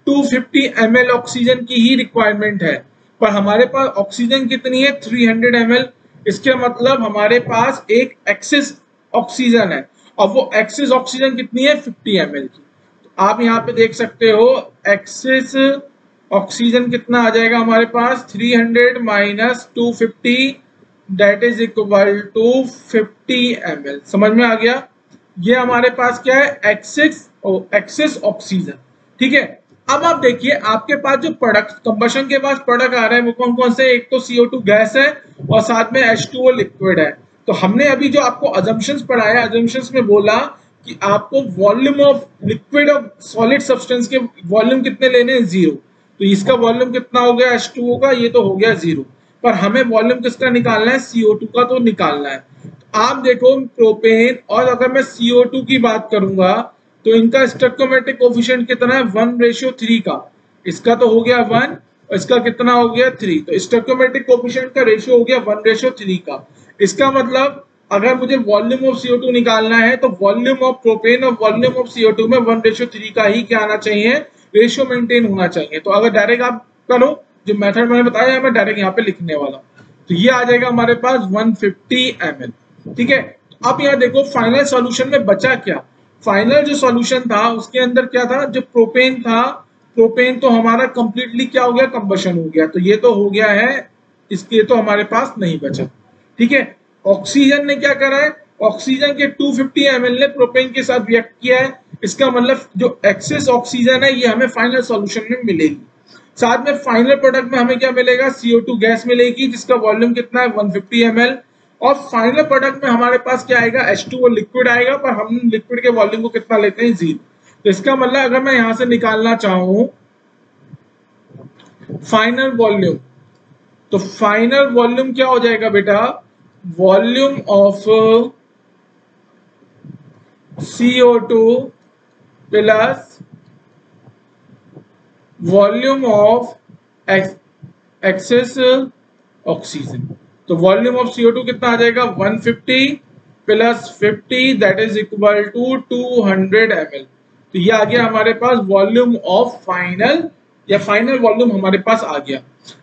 250 ml ऑक्सीजन की ही रिक्वायरमेंट है, पर हमारे पास ऑक्सीजन कितनी है, 300 ml। इसके मतलब हमारे पास एक एक्सेस ऑक्सीजन है और वो एक्सेस ऑक्सीजन कितनी है, 50 ml की। तो आप यहाँ पे देख सकते हो एक्सेस ऑक्सीजन कितना आ जाएगा हमारे पास, 300 minus 250 that is equal to 50 ml। समझ में आ गया, ये हमारे पास क्या है, एक्सेस ऑक्सीजन, ठीक है। अब आप देखिए आपके पास जो प्रोडक्ट कंबशन के पास प्रोडक्ट आ रहे हैं वो कौन कौन से, एक तो CO2 गैस है और साथ में H2O लिक्विड है। तो हमने अभी जो आपको अजम्पशंस पढ़ाया, अजम्पशंस में बोला कि आपको वॉल्यूम ऑफ लिक्विड और सॉलिड सब्सटेंस के वॉल्यूम कितने लेने हैं, 0। तो इसका वॉल्यूम कितना हो गया H2O का, ये तो हो गया 0, पर हमें वॉल्यूम किसका निकालना है, CO2 का तो निकालना है। आप देखो प्रोपेन और अगर मैं CO2 की बात करूंगा तो इनका स्टोइकोमेट्रिक कोफिशिएंट कितना है, 1:3 का। इसका तो हो गया 1 और इसका कितना हो गया 3। तो स्टोइकोमेट्रिक कोफिशिएंट का रेशियो हो गया 1:3 का। इसका मतलब अगर मुझे वॉल्यूम ऑफ CO2 निकालना है तो वॉल्यूम ऑफ प्रोपेन और वॉल्यूम ऑफ CO2 में 1:3 का ही क्या आना चाहिए, रेशियो मेंटेन होना चाहिए। तो अगर डायरेक्ट आप करो जो मेथड मैंने बताया, मैं डायरेक्ट यहाँ पे लिखने वाला हूँ, तो ये आ जाएगा हमारे पास 150 ml, ठीक है। अब यहाँ देखो फाइनल सॉल्यूशन में बचा क्या, फाइनल जो सॉल्यूशन था उसके अंदर क्या था, जो प्रोपेन था, प्रोपेन तो हमारा कंप्लीटली क्या हो गया, कंबशन हो गया, तो ये तो हो गया है, इसके तो हमारे पास नहीं बचा। ठीक है, ऑक्सीजन ने क्या करा है, ऑक्सीजन के 250 ml ने प्रोपेन के साथ रिएक्ट किया है, इसका मतलब जो एक्सेस ऑक्सीजन है ये हमें फाइनल सॉल्यूशन में मिलेगी। साथ में फाइनल प्रोडक्ट में हमें क्या मिलेगा, CO2 गैस मिलेगी जिसका वॉल्यूम कितना है 150 ml, और फाइनल प्रोडक्ट में हमारे पास क्या आएगा, H2O लिक्विड आएगा, पर हम लिक्विड के वॉल्यूम को कितना लेते हैं, 0। तो इसका मतलब अगर मैं यहां से निकालना चाहूं फाइनल वॉल्यूम, तो फाइनल वॉल्यूम क्या हो जाएगा बेटा, volume of CO2 plus volume of excess oxygen. तो वॉल्यूम ऑफ CO2 कितना आ जाएगा, 150 plus 50 that is equal to 200 ml। तो ये आ गया हमारे पास वॉल्यूम ऑफ फाइनल, या फाइनल वॉल्यूम हमारे पास आ गया।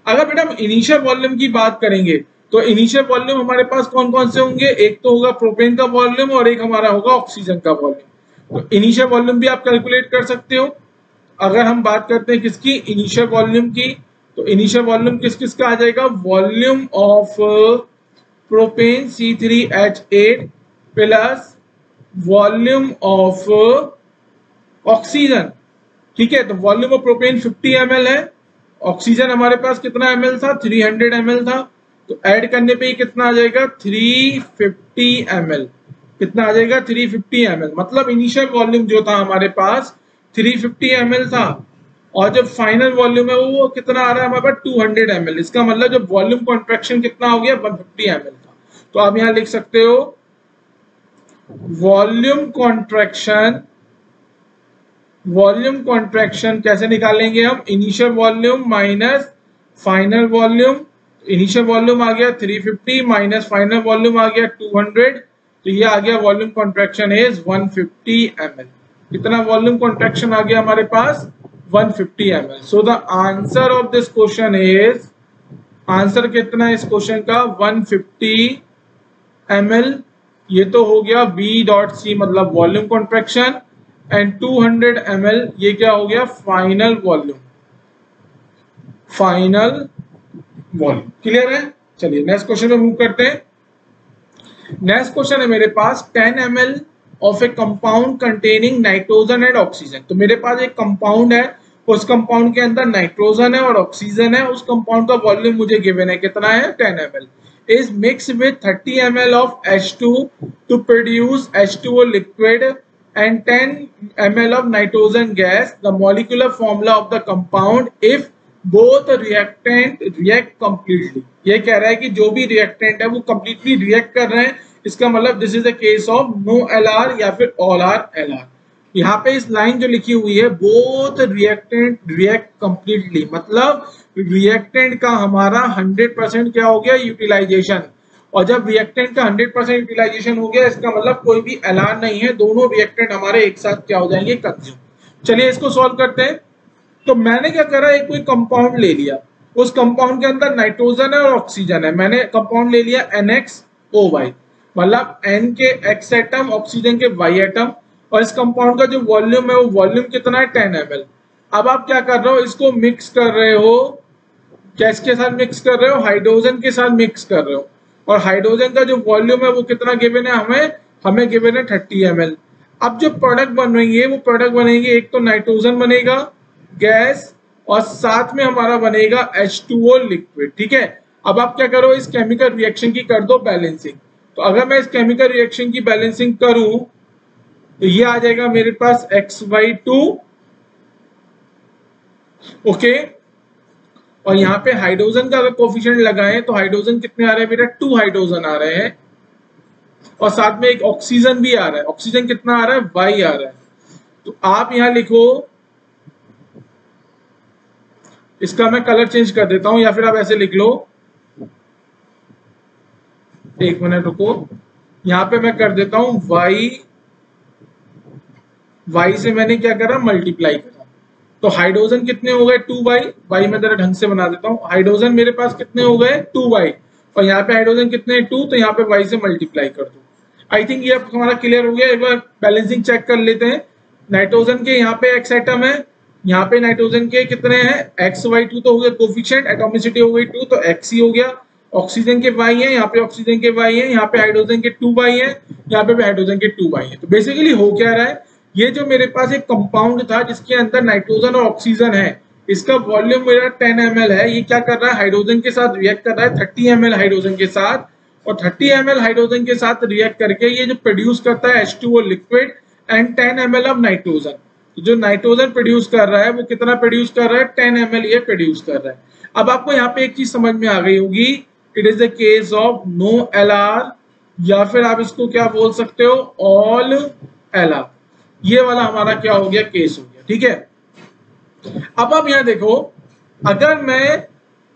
अगर बेटा हम इनिशियल वॉल्यूम की बात करेंगे तो इनिशियल वॉल्यूम हमारे पास कौन कौन से होंगे, एक तो होगा प्रोपेन का वॉल्यूम और एक हमारा होगा ऑक्सीजन का वॉल्यूम। तो इनिशियल वॉल्यूम भी आप कैलकुलेट कर सकते हो। अगर हम बात करते हैं किसकी, इनिशियल वॉल्यूम की, तो इनिशियल वॉल्यूम किस किस का आ जाएगा, volume of propane C3H8 plus volume of oxygen. ठीक है, तो वॉल्यूम ऑफ प्रोपेन 50 ml है, ऑक्सीजन हमारे पास कितना ml था, 300 ml था, तो ऐड करने पे ही कितना आ जाएगा, 350 ml। कितना आ जाएगा, 350 ml। मतलब इनिशियल वॉल्यूम जो था हमारे पास 350 ml था, और जब फाइनल वॉल्यूम है वो कितना आ रहा है हमारे पास 200 ml। इसका मतलब जब वॉल्यूम कॉन्ट्रैक्शन कितना हो गया, 150 ml था। तो आप यहां लिख सकते हो वॉल्यूम कॉन्ट्रैक्शन, वॉल्यूम कॉन्ट्रैक्शन कैसे निकालेंगे हम, initial volume minus final volume. Initial volume आ गया 350 माइनस फाइनल वॉल्यूम आ गया 200, तो ये आ गया वॉल्यूम कॉन्ट्रैक्शन इज 150 ml। कितना वॉल्यूम कॉन्ट्रैक्शन आ गया हमारे पास, 150 ml। So the answer of this question is, answer कितना है इस क्वेश्चन का, 150 ml। ये तो हो गया V.C मतलब वॉल्यूम कॉन्ट्रैक्शन, एंड 200 ml ये क्या हो गया, final volume, final volume. Clear है, चलिए नेक्स्ट क्वेश्चन पे मूव करते हैं। नेक्स्ट क्वेश्चन है मेरे पास 10 ml of A compound containing nitrogen and oxygen. तो मेरे पास एक कंपाउंड है, उस कंपाउंड के अंदर नाइट्रोजन है और ऑक्सीजन है, उस कंपाउंड का वॉल्यूम मुझे गिवन है, कितना है, 10 ml is mixed with 30 ml of H2 to produce H2O liquid and 10 ml of nitrogen gas. The molecular formula of the compound if both reactant react completely। ये कह रहा है कि जो भी रिएक्टेंट है वो कंप्लीटली रिएक्ट कर रहे हैं, इसका मतलब this is the case of no LR या फिर ऑल आर LR। यहाँ पे इस लाइन जो लिखी हुई है बोथ रिएक्टेंट रिएक्ट कंप्लीटली, मतलब रिएक्टेंट का हमारा 100% क्या हो गया, यूटिलाइजेशन। और जब रिएक्टेंट का 100% यूटिलाइजेशन हो गया इसका मतलब कोई भी LR नहीं है, दोनों रिएक्टेंट हमारे एक साथ क्या हो जाएंगे, कंज्यूम। चलिए इसको सॉल्व करते हैं। तो मैंने क्या करा, एक कोई कंपाउंड ले लिया, उस कंपाउंड के अंदर नाइट्रोजन है और ऑक्सीजन है, मैंने कंपाउंड ले लिया NXOY, मतलब N के X एटम, ऑक्सीजन के Y एटम, और इस कंपाउंड का जो वॉल्यूम है वो वॉल्यूम कितना है, 10 ml। अब आप क्या कर रहे हो, इसको मिक्स कर रहे हो, किसके साथ मिक्स कर रहे हो, हाइड्रोजन के साथ मिक्स कर रहे हो, और हाइड्रोजन का जो वॉल्यूम है वो कितना गिवन है, हमें गिवन है 30 ml। अब जो प्रोडक्ट बन रही है वो प्रोडक्ट बनेगी, एक तो नाइट्रोजन बनेगा गैस, और साथ में हमारा बनेगा H2O लिक्विड। ठीक है, अब आप क्या करो, इस केमिकल रिएक्शन की कर दो बैलेंसिंग। तो अगर मैं इस केमिकल रिएक्शन की बैलेंसिंग करूं तो ये आ जाएगा मेरे पास XY2, ओके। और यहाँ पे हाइड्रोजन का अगर कोफिशिएंट लगाएं तो हाइड्रोजन कितने आ रहे हैं मेरा, 2 हाइड्रोजन आ रहे हैं, और साथ में एक ऑक्सीजन भी आ रहा है, ऑक्सीजन कितना आ रहा है, Y आ रहा है। तो आप यहां लिखो, इसका मैं कलर चेंज कर देता हूं, या फिर आप ऐसे लिख लो, एक मिनट रुको, यहां पे मैं कर देता हूं Y से मैंने क्या करा, मल्टीप्लाई करा। तो हाइड्रोजन कितने हो गए, 2Y मैं जरा ढंग से बना देता हूं, हाइड्रोजन मेरे पास कितने हो गए, 2Y, और यहाँ पे हाइड्रोजन कितने 2, तो यहाँ पे Y से मल्टीप्लाई कर दो। आई थिंक ये हमारा क्लियर हो गया। एक बार बैलेंसिंग चेक कर लेते हैं। नाइट्रोजन के यहाँ पे एक्स एटम है, यहाँ पे नाइट्रोजन के कितने हैं, XY2 तो हो गया कोफिशिएंट, एटॉमिसिटी हो गई 2 तो X ही हो गया। ऑक्सीजन के Y है, यहाँ पे ऑक्सीजन के Y है, यहाँ पे हाइड्रोजन के 2 Y है, यहाँ पे भी हाइड्रोजन के 2 Y है। तो बेसिकली हो क्या रहा है, ये जो मेरे पास एक कंपाउंड था जिसके अंदर नाइट्रोजन और ऑक्सीजन है, इसका वॉल्यूम मेरा 10 ml है। ये क्या कर रहा है, हाइड्रोजन के साथ रिएक्ट कर रहा है 30 ml हाइड्रोजन के साथ, और 30 ml हाइड्रोजन के साथ रिएक्ट करके ये जो प्रोड्यूस करता है H2O liquid and 10 ml of nitrogen. तो जो नाइट्रोजन प्रोड्यूस कर रहा है वो कितना प्रोड्यूस कर रहा है, 10 ml ये प्रोड्यूस कर रहा है। अब आपको यहाँ पे एक चीज समझ में आ गई होगी, it is the case of no LR, या फिर आप इसको क्या बोल सकते हो, ऑल LR। ये वाला हमारा क्या हो गया, केस हो गया। ठीक है, अब आप यहाँ देखो, अगर मैं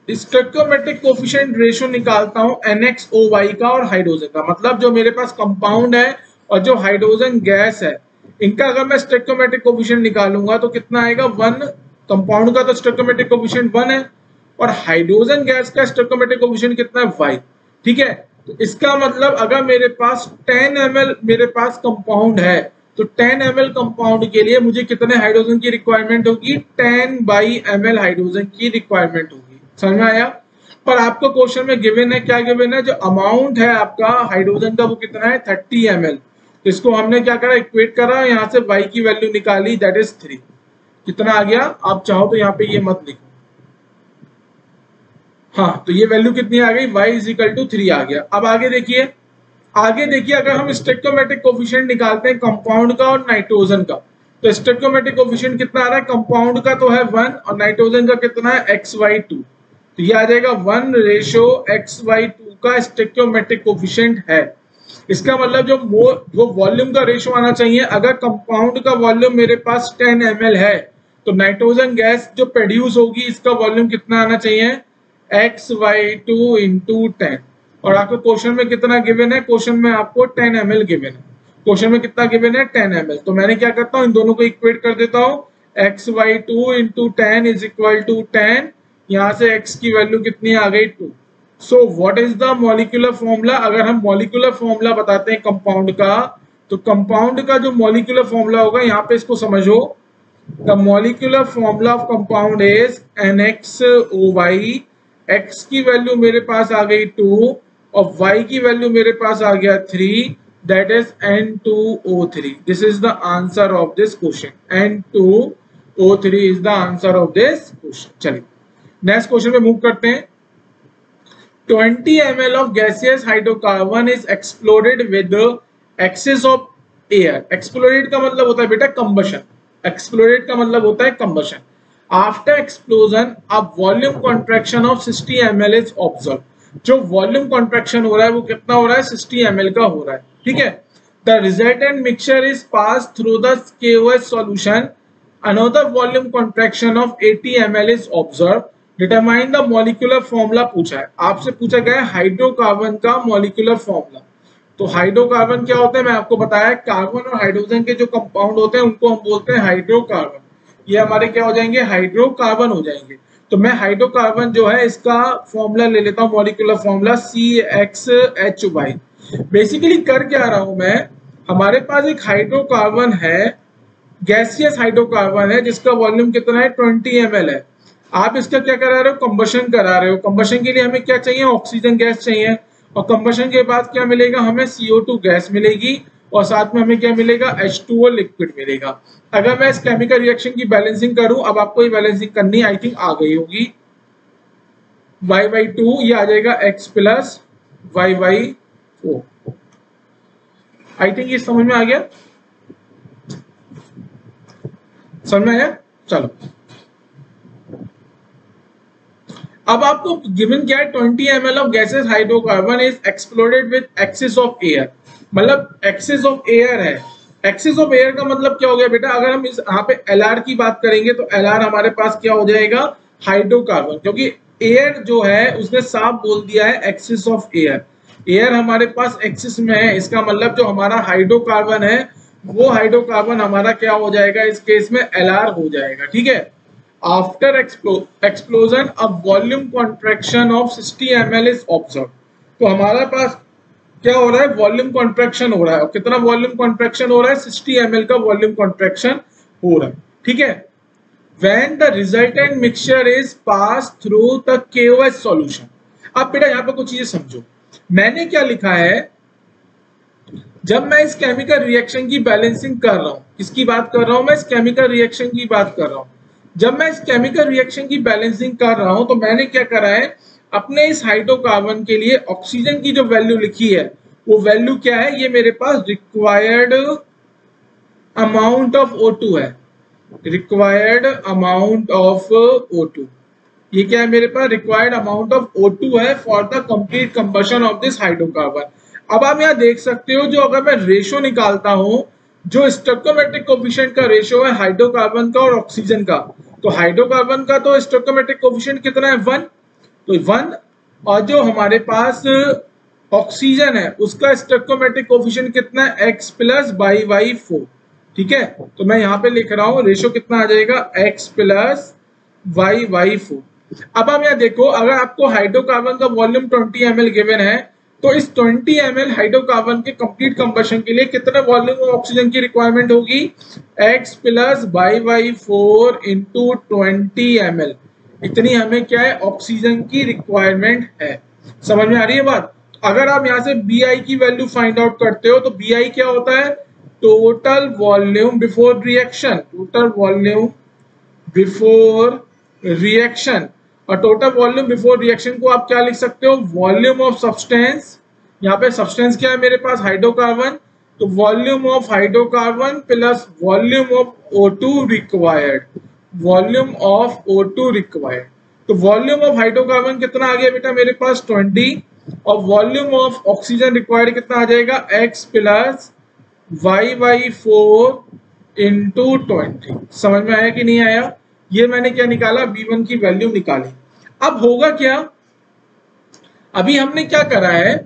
स्टोइकोमेट्रिक कोफिशिएंट रेशियो निकालता हूं NXOY का और हाइड्रोजन का, मतलब जो मेरे पास कंपाउंड है और जो हाइड्रोजन गैस है, इनका अगर मैं स्टोइकोमेट्रिक कोफिशिएंट निकालूंगा तो कितना आएगा, 1। कंपाउंड का तो स्टोइकोमेट्रिक कोफिशिएंट 1 है, और हाइड्रोजन गैस का स्टोइकोमेट्रिक कोफिशिएंट कितना है, Y। ठीक है, तो इसका मतलब अगर मेरे पास 10 ml मेरे पास कंपाउंड है, तो 10 ml कंपाउंड के लिए मुझे कितने हाइड्रोजन की रिक्वायरमेंट होगी, 10/ml हाइड्रोजन की रिक्वायरमेंट होगी। समझ में आया। पर आपको क्वेश्चन में गिवन है, क्या गिवन है, जो अमाउंट है आपका हाइड्रोजन का वो कितना है, 30 ml। इसको हमने क्या करा, इक्वेट करा, यहाँ से Y की वैल्यू निकाली, दैट इज 3। कितना आ गया, आप चाहो तो यहाँ पे ये मत लिखो, हाँ, तो ये वैल्यू कितनी आ गई, Y = 3 आ गया। अब आगे देखिए, अगर हम स्टोइकोमेट्रिक कोफिशिएंट निकालते हैं कंपाउंड का और नाइट्रोजन का, तो स्टोइकोमेट्रिक कोफिशिएंट कितना आ रहा है, कंपाउंड का तो है 1 और नाइट्रोजन का कितना है, XY2। तो ये आ जाएगा 1:XY2 का स्टोइकोमेट्रिक कोफिशिएंट है। इसका मतलब जो वॉल्यूम का रेशियो आना चाहिए, अगर कंपाउंड का वॉल्यूम मेरे पास 10 ml है, तो नाइट्रोजन गैस जो प्रोड्यूस होगी इसका वॉल्यूम कितना आना चाहिए, XY2 × 10। और आपको क्वेश्चन में कितना गिवन है, क्वेश्चन में आपको 10 ml गिवन है। क्वेश्चन में कितना गिवन है, 10 ml। तो मैंने क्या करता हूँ, इन दोनों को इक्वेट कर देता हूँ, XY2 × 10 = 10। यहाँ से X की वैल्यू कितनी आ गई, 2। So what is the molecular formula. अगर हम मॉलिक्यूलर फॉर्मूला बताते हैं कंपाउंड का, तो कंपाउंड का जो मॉलिक्यूलर फॉर्मूला होगा, यहाँ पे इसको समझो, the molecular formula of compound is NXOY। X की वैल्यू मेरे पास आ गई 2 और Y की वैल्यू मेरे पास आ गया 3, that is N2O3। This is the answer of this question, N2O3 is the answer of this question. चलिए नेक्स्ट क्वेश्चन पे मूव करते हैं। 20 ml of gaseous hydrocarbon is exploded with the excess of air। Exploded का मतलब होता है बेटा combustion, exploded का मतलब होता है combustion. After explosion a volume contraction of 60 ml is observe. जो वॉल्यूम कॉन्ट्रैक्शन हो रहा है वो कितना हो रहा है, 60 ml का हो रहा है। ठीक है, the resultant mixture is pass through the KOH solution, another volume contraction of 80 ml is observe, determine the molecular formula पूछा है। आपसे पूछा गया है हाइड्रोकार्बन का मॉलिक्यूलर फॉर्मूला। तो हाइड्रोकार्बन क्या होता है, मैं आपको बताया, कार्बन और हाइड्रोजन के जो कंपाउंड होते हैं उनको हम बोलते हैं हाइड्रोकार्बन। ये हमारे क्या हो जाएंगे, हाइड्रोकार्बन हो जाएंगे। तो मैं हाइड्रोकार्बन जो है इसका फॉर्मूला ले लेता हूँ, मॉलिक्यूलर फॉर्मूला CXHY। बेसिकली कर क्या रहा हूं मैं, हमारे पास एक हाइड्रोकार्बन है, गैसियस हाइड्रोकार्बन है जिसका वॉल्यूम कितना है, 20 ml है। आप इसका क्या करा रहे हो, कंबशन करा रहे हो। कंबशन के लिए हमें क्या चाहिए, ऑक्सीजन गैस चाहिए, और कंबशन के बाद क्या मिलेगा हमें, CO2 गैस मिलेगी, और साथ में हमें क्या मिलेगा, H2O लिक्विड मिलेगा। अगर मैं इस केमिकल रिएक्शन की बैलेंसिंग करूं, अब आपको ये बैलेंसिंग करनी आई थिंक आ गई होगी, Y/2 ये आ जाएगा X + Y/4। आई थिंक ये समझ में आ गया, समझ में आया। चलो अब आपको गिवन क्या है, 20 ml of gases hydrocarbon is exploded with excess of air. मतलब एक्सेस ऑफ एयर है। एक्सेस ऑफ एयर का मतलब क्या हो गया बेटा, अगर हम इस यहाँ पे LR की बात करेंगे तो LR हमारे पास क्या हो जाएगा, हाइड्रोकार्बन, क्योंकि एयर जो है उसने साफ बोल दिया है एक्सेस ऑफ एयर। एयर हमारे पास एक्सेस में है, इसका मतलब जो हमारा हाइड्रोकार्बन है वो हाइड्रोकार्बन हमारा क्या हो जाएगा, इस केस में LR हो जाएगा। ठीक है, after explosion a volume contraction of 60 ml is observe. तो हमारे पास क्या हो रहा है, वॉल्यूम कॉन्ट्रैक्शन हो रहा है। और कितना वॉल्यूम कॉन्ट्रैक्शन हो रहा है, 60 ml का वॉल्यूम कॉन्ट्रैक्शन हो रहा है, ठीक है। When the resultant mixture is passed through the KOH solution। अब बेटा यहाँ पे कुछ चीजें समझो, मैंने क्या लिखा है, जब मैं इस केमिकल रिएक्शन की बैलेंसिंग कर रहा हूं, किसकी बात कर रहा हूं मैं, इस केमिकल रिएक्शन की बात कर रहा हूं। जब मैं इस केमिकल रिएक्शन की बैलेंसिंग कर रहा हूं तो मैंने क्या करा है, अपने इस हाइड्रोकार्बन के लिए ऑक्सीजन की जो वैल्यू लिखी है वो वैल्यू क्या है, ये मेरे पास रिक्वायर्ड अमाउंट ऑफ O2 है, रिक्वायर्ड अमाउंट ऑफ O2। ये क्या है मेरे पास, रिक्वायर्ड अमाउंट ऑफ O2 है for the complete combustion of this hydrocarbon. अब आप यहाँ देख सकते हो, जो अगर मैं रेशो निकालता हूं, जो स्टोइकोमेट्रिक कोफिशिएंट का रेशो है हाइड्रोकार्बन का और ऑक्सीजन का, तो हाइड्रोकार्बन का तो स्टोइकोमेट्रिक कोफिशिएंट कितना है, 1, तो 1, और जो हमारे पास ऑक्सीजन है उसका स्टोइकोमेट्रिक कोफिशिएंट कितना है, x प्लस y/4, ठीक है। तो मैं यहाँ पे लिख रहा हूँ रेशो कितना आ जाएगा, x प्लस y/4। अब हम यहाँ देखो, अगर आपको हाइड्रोकार्बन का वॉल्यूम 20 ml गिवन है, तो इस 20 ml हाइड्रोकार्बन के कंप्लीट कंबशन के लिए कितना वॉल्यूम ऑफ ऑक्सीजन की रिक्वायरमेंट होगी, x plus y/4 into 20 ml, इतनी हमें क्या है, ऑक्सीजन की रिक्वायरमेंट है। समझ में आ रही है बात। अगर आप यहाँ से BI की वैल्यू फाइंड आउट करते हो तो BI क्या होता है, total volume before reaction, total volume before reaction. और टोटल वॉल्यूम बिफोर रिएक्शन को आप क्या लिख सकते हो, वॉल्यूम ऑफ सब्सटेंस, यहाँ पे सब्सटेंस क्या है मेरे पास, हाइड्रोकार्बन, तो volume of hydrocarbon plus volume of O2 required, volume of O2 required. तो वॉल्यूम ऑफ हाइड्रोकार्बन कितना आ गया बेटा मेरे पास 20, और वॉल्यूम ऑफ ऑक्सीजन रिक्वायर्ड कितना आ जाएगा, x प्लस y/4 इंटू 20। समझ में आया कि नहीं आया, ये मैंने क्या निकाला, B1 की वैल्यू निकाली। अब होगा क्या, अभी हमने क्या करा है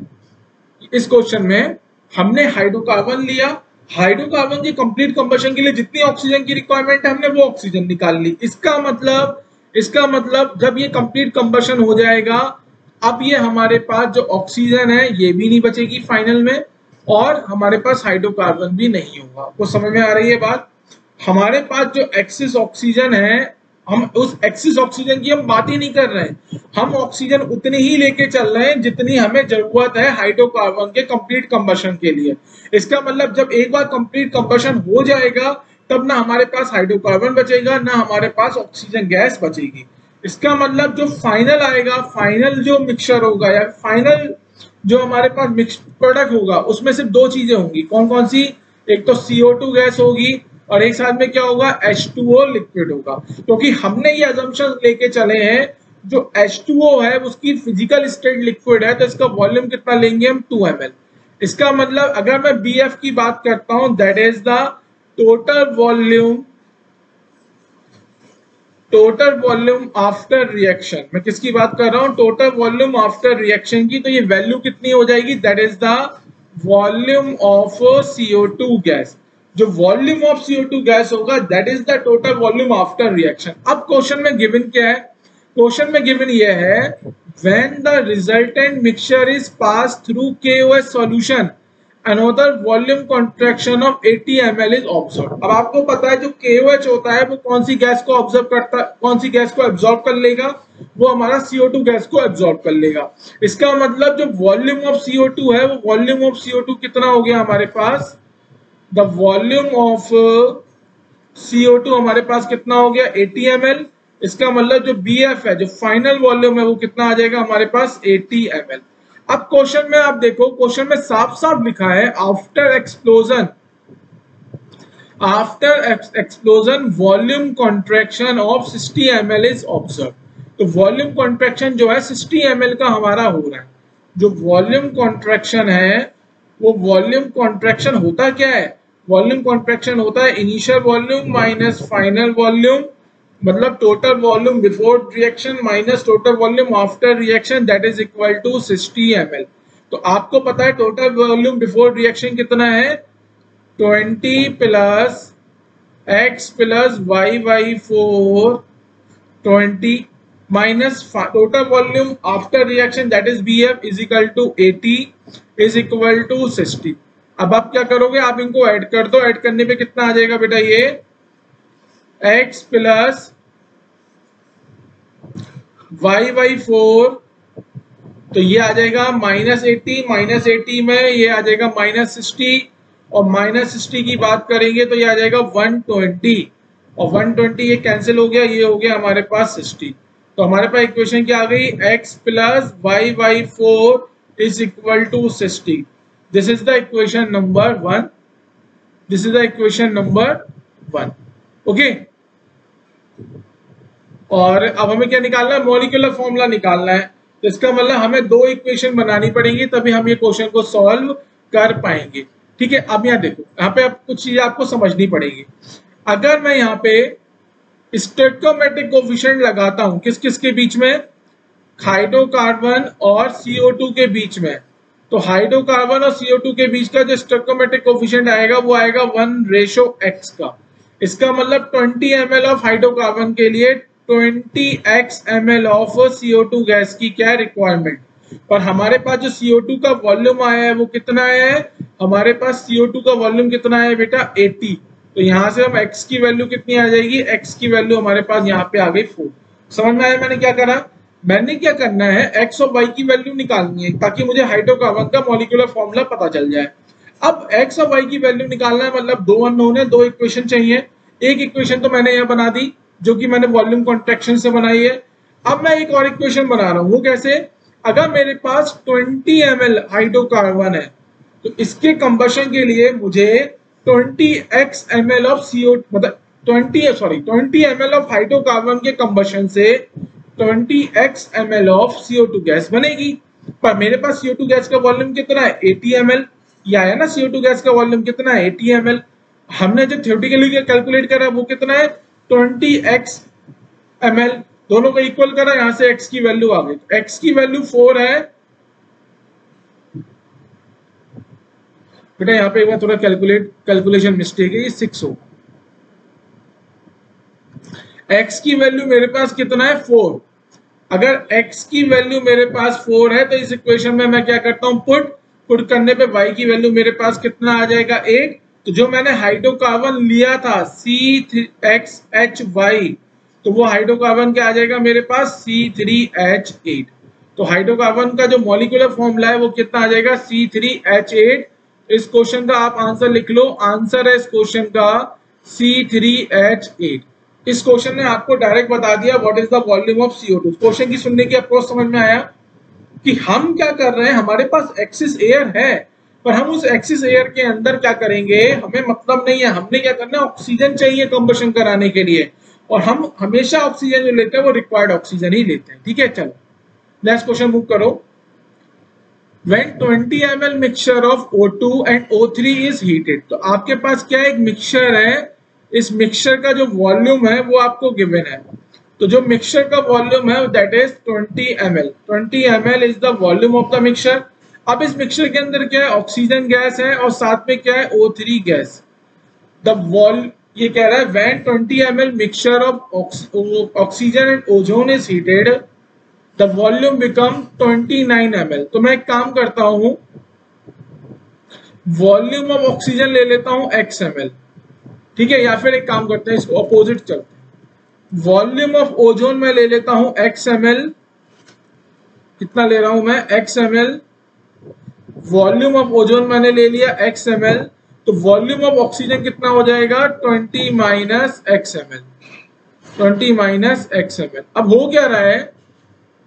इस क्वेश्चन में, हमने हाइड्रोकार्बन लिया, हाइड्रोकार्बन की कंप्लीट कंबशन के लिए जितनी ऑक्सीजन की रिक्वायरमेंट है हमने वो ऑक्सीजन निकाल ली। इसका मतलब जब ये कंप्लीट कंबशन हो जाएगा, अब ये हमारे पास जो ऑक्सीजन है ये भी नहीं बचेगी फाइनल में, और हमारे पास हाइड्रोकार्बन भी नहीं होगा। आपको समझ में आ रही है बात। हमारे पास जो एक्सिस ऑक्सीजन है, हम उस एक्सिस ऑक्सीजन की हम बात ही नहीं कर रहे हैं, हम ऑक्सीजन उतनी ही लेके चल रहे हैं जितनी हमें जरूरत है हाइड्रोकार्बन के कंप्लीट कंबशन के लिए। इसका मतलब जब एक बार कंप्लीट कंबशन हो जाएगा तब ना हमारे पास हाइड्रोकार्बन बचेगा, ना हमारे पास ऑक्सीजन गैस बचेगी। इसका मतलब जो फाइनल आएगा, फाइनल जो मिक्सचर होगा या फाइनल जो हमारे पास मिक्स प्रोडक्ट होगा, उसमें सिर्फ दो चीजें होंगी। कौन कौन सी, एक तो CO2 गैस होगी और एक साथ में क्या होगा, H2O लिक्विड होगा। क्योंकि हमने ये अजम्पशन लेके चले हैं जो H2O है उसकी फिजिकल स्टेट लिक्विड है, तो इसका वॉल्यूम कितना लेंगे हम, 2 ml। इसका मतलब अगर मैं BF की बात करता हूं, that is the total volume after reaction. मैं किसकी बात कर रहा हूं, टोटल वॉल्यूम आफ्टर रिएक्शन की। तो ये वैल्यू कितनी हो जाएगी, that is the volume of CO2 gas. जो वॉल्यूम ऑफ CO2 गैस होगा that is the total volume after reaction. अब क्वेश्चन में गिवन क्या है, क्वेश्चन में गिवन ये है, when the resultant mixture is pass through KOH solution another volume contraction of 80 ml is observed। अब आपको पता है जो KOH होता है वो कौन सी गैस को ऑब्जर्व करता है, कौन सी गैस को एब्जॉर्ब कर लेगा, वो हमारा CO2 गैस को एब्जॉर्ब कर लेगा। इसका मतलब जो वॉल्यूम ऑफ CO2 है वो वॉल्यूम ऑफ CO2 कितना हो गया हमारे पास, द वॉल्यूम ऑफ CO2 हमारे पास कितना हो गया, 80 ml। इसका मतलब जो BF है, जो फाइनल वॉल्यूम है वो कितना आ जाएगा हमारे पास, 80 ml। अब क्वेश्चन में आप देखो, क्वेश्चन में साफ साफ लिखा है, after explosion volume contraction of 60 ml is observe. तो वॉल्यूम कॉन्ट्रैक्शन जो है 60 ml का हमारा हो रहा है। जो वॉल्यूम कॉन्ट्रैक्शन है वो वॉल्यूम कॉन्ट्रैक्शन होता क्या है, वॉल्यूम कॉन्ट्रैक्शन होता है initial volume minus final volume, मतलब total volume before reaction minus total volume after reaction, that is equal to 60 ml। तो आपको पता है टोटल वॉल्यूम बिफोर रिएक्शन कितना है, 20 plus x plus y/4 20 minus total volume after reaction that is BF is equal to 80 is equal to 60। अब आप क्या करोगे, आप इनको ऐड कर दो, ऐड करने पे कितना आ जाएगा बेटा, ये x प्लस y/4, तो ये आ जाएगा -80, -80 में ये आ जाएगा -60, और -60 की बात करेंगे तो ये आ जाएगा 120, और 120 ये कैंसिल हो गया, ये हो गया हमारे पास 60। तो हमारे पास इक्वेशन क्या आ गई, x plus y/4 is equal to 60। This is the equation number 1, this is the equation number 1। Okay, और अब हमें क्या निकालना है, मॉलिक्यूलर फॉर्मूला निकालना है। तो इसका मतलब हमें दो इक्वेशन बनानी पड़ेंगी, तभी हम ये क्वेश्चन को सॉल्व कर पाएंगे। ठीक है, अब यहाँ देखो, यहाँ पे अब कुछ चीजें आपको समझनी पड़ेगी। अगर मैं यहाँ पे स्टोइकोमेट्रिक कोएफिशिएंट लगाता हूं किस किस के बीच में, हाइड्रोकार्बन और CO2 के बीच में, तो हाइड्रोकार्बन और CO2 के बीच का जो स्टोइकोमेट्रिक कोएफिशिएंट आएगा वो आएगा 1:x का। इसका मतलब 20 ml ऑफ हाइड्रोकार्बन के लिए 20x ml of CO2 gas की क्या रिक्वायरमेंट। पर हमारे पास जो CO2 का वॉल्यूम आया है वो कितना है, हमारे पास CO2 का वॉल्यूम कितना है बेटा, 80। तो यहाँ से हम x की वैल्यू कितनी आ जाएगी, x की वैल्यू हमारे पास यहाँ पे आ गई 4। समझ में आया मैंने क्या करा, मैंने क्या करना है, x और y की वैल्यू निकालनी है ताकि मुझे हाइड्रोकार्बन का मॉलिक्यूलर फॉर्मूला पता चल जाए। अब x और y की वैल्यू निकालना है, मतलब दो अननोन है, दो इक्वेशन चाहिए। एक इक्वेशन तो मैंने यहाँ बना दी जो कि मैंने वॉल्यूम कॉन्ट्रैक्शन से बनाई है। अब मैं एक और इक्वेशन बना रहा हूँ, वो कैसे, अगर मेरे पास 20 ml हाइड्रोकार्बन है तो इसके कंबशन के लिए मुझे 20x ml ऑफ CO, मतलब 20 ml ऑफ हाइड्रोकार्बन के कंबशन से 20x ml of CO2 gas बनेगी। पर मेरे पास CO2 गैस का वॉल्यूम कितना है, 80 ml। ये आया ना, CO2 गैस का वॉल्यूम कितना है, 80 ml। हमने जो थ्योरेटिकली कैलकुलेट करा वो कितना है, 20x ml, दोनों को इक्वल करा, यहां से x की वैल्यू आ गई। तो x की वैल्यू 4 है बेटा, यहाँ पे एक बार थोड़ा कैलकुलेशन मिस्टेक है, ये 6 हो। x की वैल्यू मेरे पास कितना है, 4। अगर x की वैल्यू मेरे पास 4 है तो इस इक्वेशन में मैं क्या करता हूं, पुट करने पे y की वैल्यू मेरे पास कितना आ जाएगा, 8। तो जो मैंने हाइड्रोकार्बन लिया था C3HY, तो वो हाइड्रोकार्बन क्या आ जाएगा मेरे पास, C3H8। तो हाइड्रोकार्बन का जो मॉलिक्यूलर फॉर्मूला है वो कितना आ जाएगा, C3H8। इस क्वेश्चन का आप आंसर लिख लो, आंसर है इस क्वेश्चन का C3H8। इस क्वेश्चन ने आपको डायरेक्ट बता दिया what is the volume of CO2। Question की सुनने की अप्रोच समझ में आया कि हम क्या कर रहे हैं, हमारे पास एक्सिस एयर है, पर हम उस एक्सिस एयर के अंदर क्या करेंगे, हमें मतलब नहीं है। हमने क्या करना है, ऑक्सीजन चाहिए कंबशन कराने के लिए, और हम हमेशा ऑक्सीजन जो लेते हैं वो रिक्वायर्ड ऑक्सीजन ही लेते हैं। ठीक है, चलो नेक्स्ट क्वेश्चन मूव करो। When 20 ml mixture of O2 and O3 is heated, तो आपके पास क्या एक मिक्सचर है, इस मिक्सचर का जो वॉल्यूम है वो आपको गिवन है। तो जो मिक्सचर का वॉल्यूम है that is 20 ml। 20 ml is the volume of the mixture. अब इस मिक्सचर के अंदर क्या है, ऑक्सीजन गैस है और साथ में क्या है, O3 गैस। द ये कह रहा है when 20 ml mixture of oxygen and ozone is heated, the volume become 29 ml। तो मैं एक काम करता हूं, वॉल्यूम ऑफ ऑक्सीजन ले लेता हूं x ml, ठीक है, या फिर एक काम करते हैं, इसको अपोजिट चलते हैं। वॉल्यूम ऑफ ओजोन में ले लेता हूं x ml, कितना ले रहा हूं मैं, x ml। Volume of ozone मैंने ले लिया x ml, तो वॉल्यूम ऑफ ऑक्सीजन कितना हो जाएगा, 20 minus x ml, 20 minus x ml। अब हो क्या रहा है,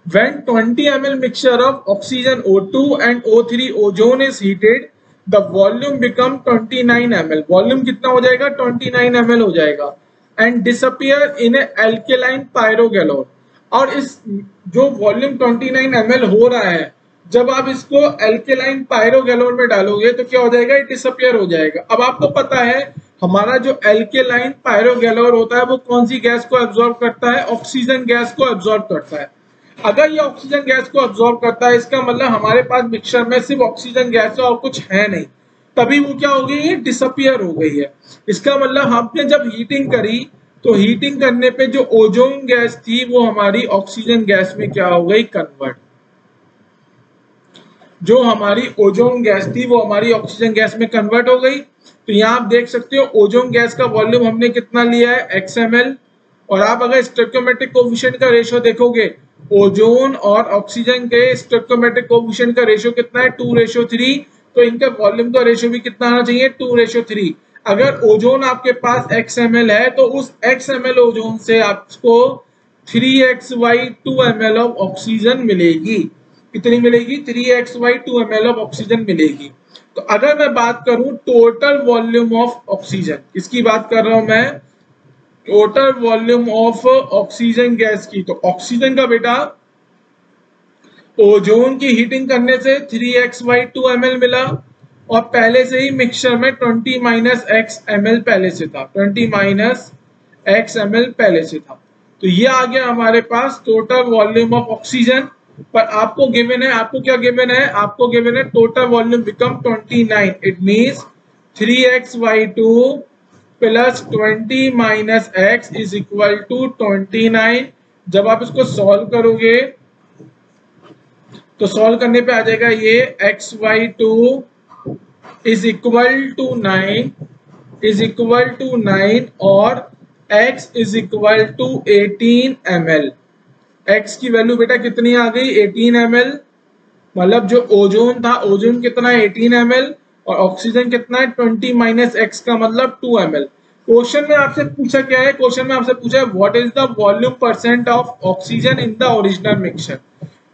when 20 ml mixture of oxygen O2 and O3 ozone is heated, the volume become 29 ml। Volume कितना हो जाएगा, 29 ml हो जाएगा, and disappear in a alkaline pyrogallon। और इस जो वॉल्यूम 29 ml हो रहा है, जब आप इसको एल्केलाइन पायरोगैलोन में डालोगे तो क्या हो जाएगा, डिसअपियर हो जाएगा। अब आपको पता है हमारा जो एल्केलाइन पायरोगैलोन होता है वो कौन सी गैस को एब्जॉर्ब करता है, ऑक्सीजन गैस को एब्जॉर्ब करता है। अगर ये ऑक्सीजन गैस को एब्जॉर्ब करता है, इसका मतलब हमारे पास मिक्सचर में सिर्फ ऑक्सीजन गैस है और कुछ है नहीं, तभी वो क्या हो गई है, डिसअपियर हो गई है। इसका मतलब हमने जब हीटिंग करी तो हीटिंग करने पे जो ओजोन गैस थी वो हमारी ऑक्सीजन गैस में क्या हो गई, कन्वर्ट। जो हमारी ओजोन गैस थी वो हमारी ऑक्सीजन गैस में कन्वर्ट हो गई। तो यहाँ आप देख सकते हो ओजोन गैस का वॉल्यूम हमने कितना लिया है, XmL। और आप अगर स्टोइकियोमेट्रिक कोएफिशिएंट का रेशियो देखोगे, ओजोन और ऑक्सीजन के स्टोइकियोमेट्रिक कोएफिशिएंट का रेशियो कितना है, 2:3। तो इनका वॉल्यूम का रेशियो भी कितना आना चाहिए, 2:3। अगर ओजोन आपके पास XmL है तो उस XmL ओजोन से आपको 3xy2 ml ऑफ ऑक्सीजन मिलेगी। कितनी मिलेगी, 3xy2 ml ऑफ ऑक्सीजन मिलेगी। तो अगर मैं बात करूं टोटल वॉल्यूम ऑफ ऑक्सीजन, किसकी बात कर रहा हूं मैं, total volume of oxygen gas की, तो ऑक्सीजन का बेटा ओजोन की हीटिंग करने से 3xy2 ml मिला, और पहले से ही मिक्सचर में 20 - x ml पहले से था, 20 - x ml पहले से था। तो ये आ गया हमारे पास टोटल वॉल्यूम ऑफ ऑक्सीजन। पर आपको गिवन है, आपको क्या गिवन है, आपको गिवन है total volume become 29। It means 3xy2 plus 20 - x is equal to 29। जब आप इसको सॉल्व करोगे तो सॉल्व करने पे आ जाएगा ये xy2 इज इक्वल टू 9 और x is equal to 18 ml। x की वैल्यू बेटा कितनी आ गई, 18 ml। मतलब जो ओजोन था, ओजोन कितना है, 18 ml, और ऑक्सीजन कितना है, 20 - x का मतलब 2 ml। क्वेश्चन में आपसे पूछा क्या है, क्वेश्चन में आपसे पूछा है what is the volume percent of oxygen in the original mixture.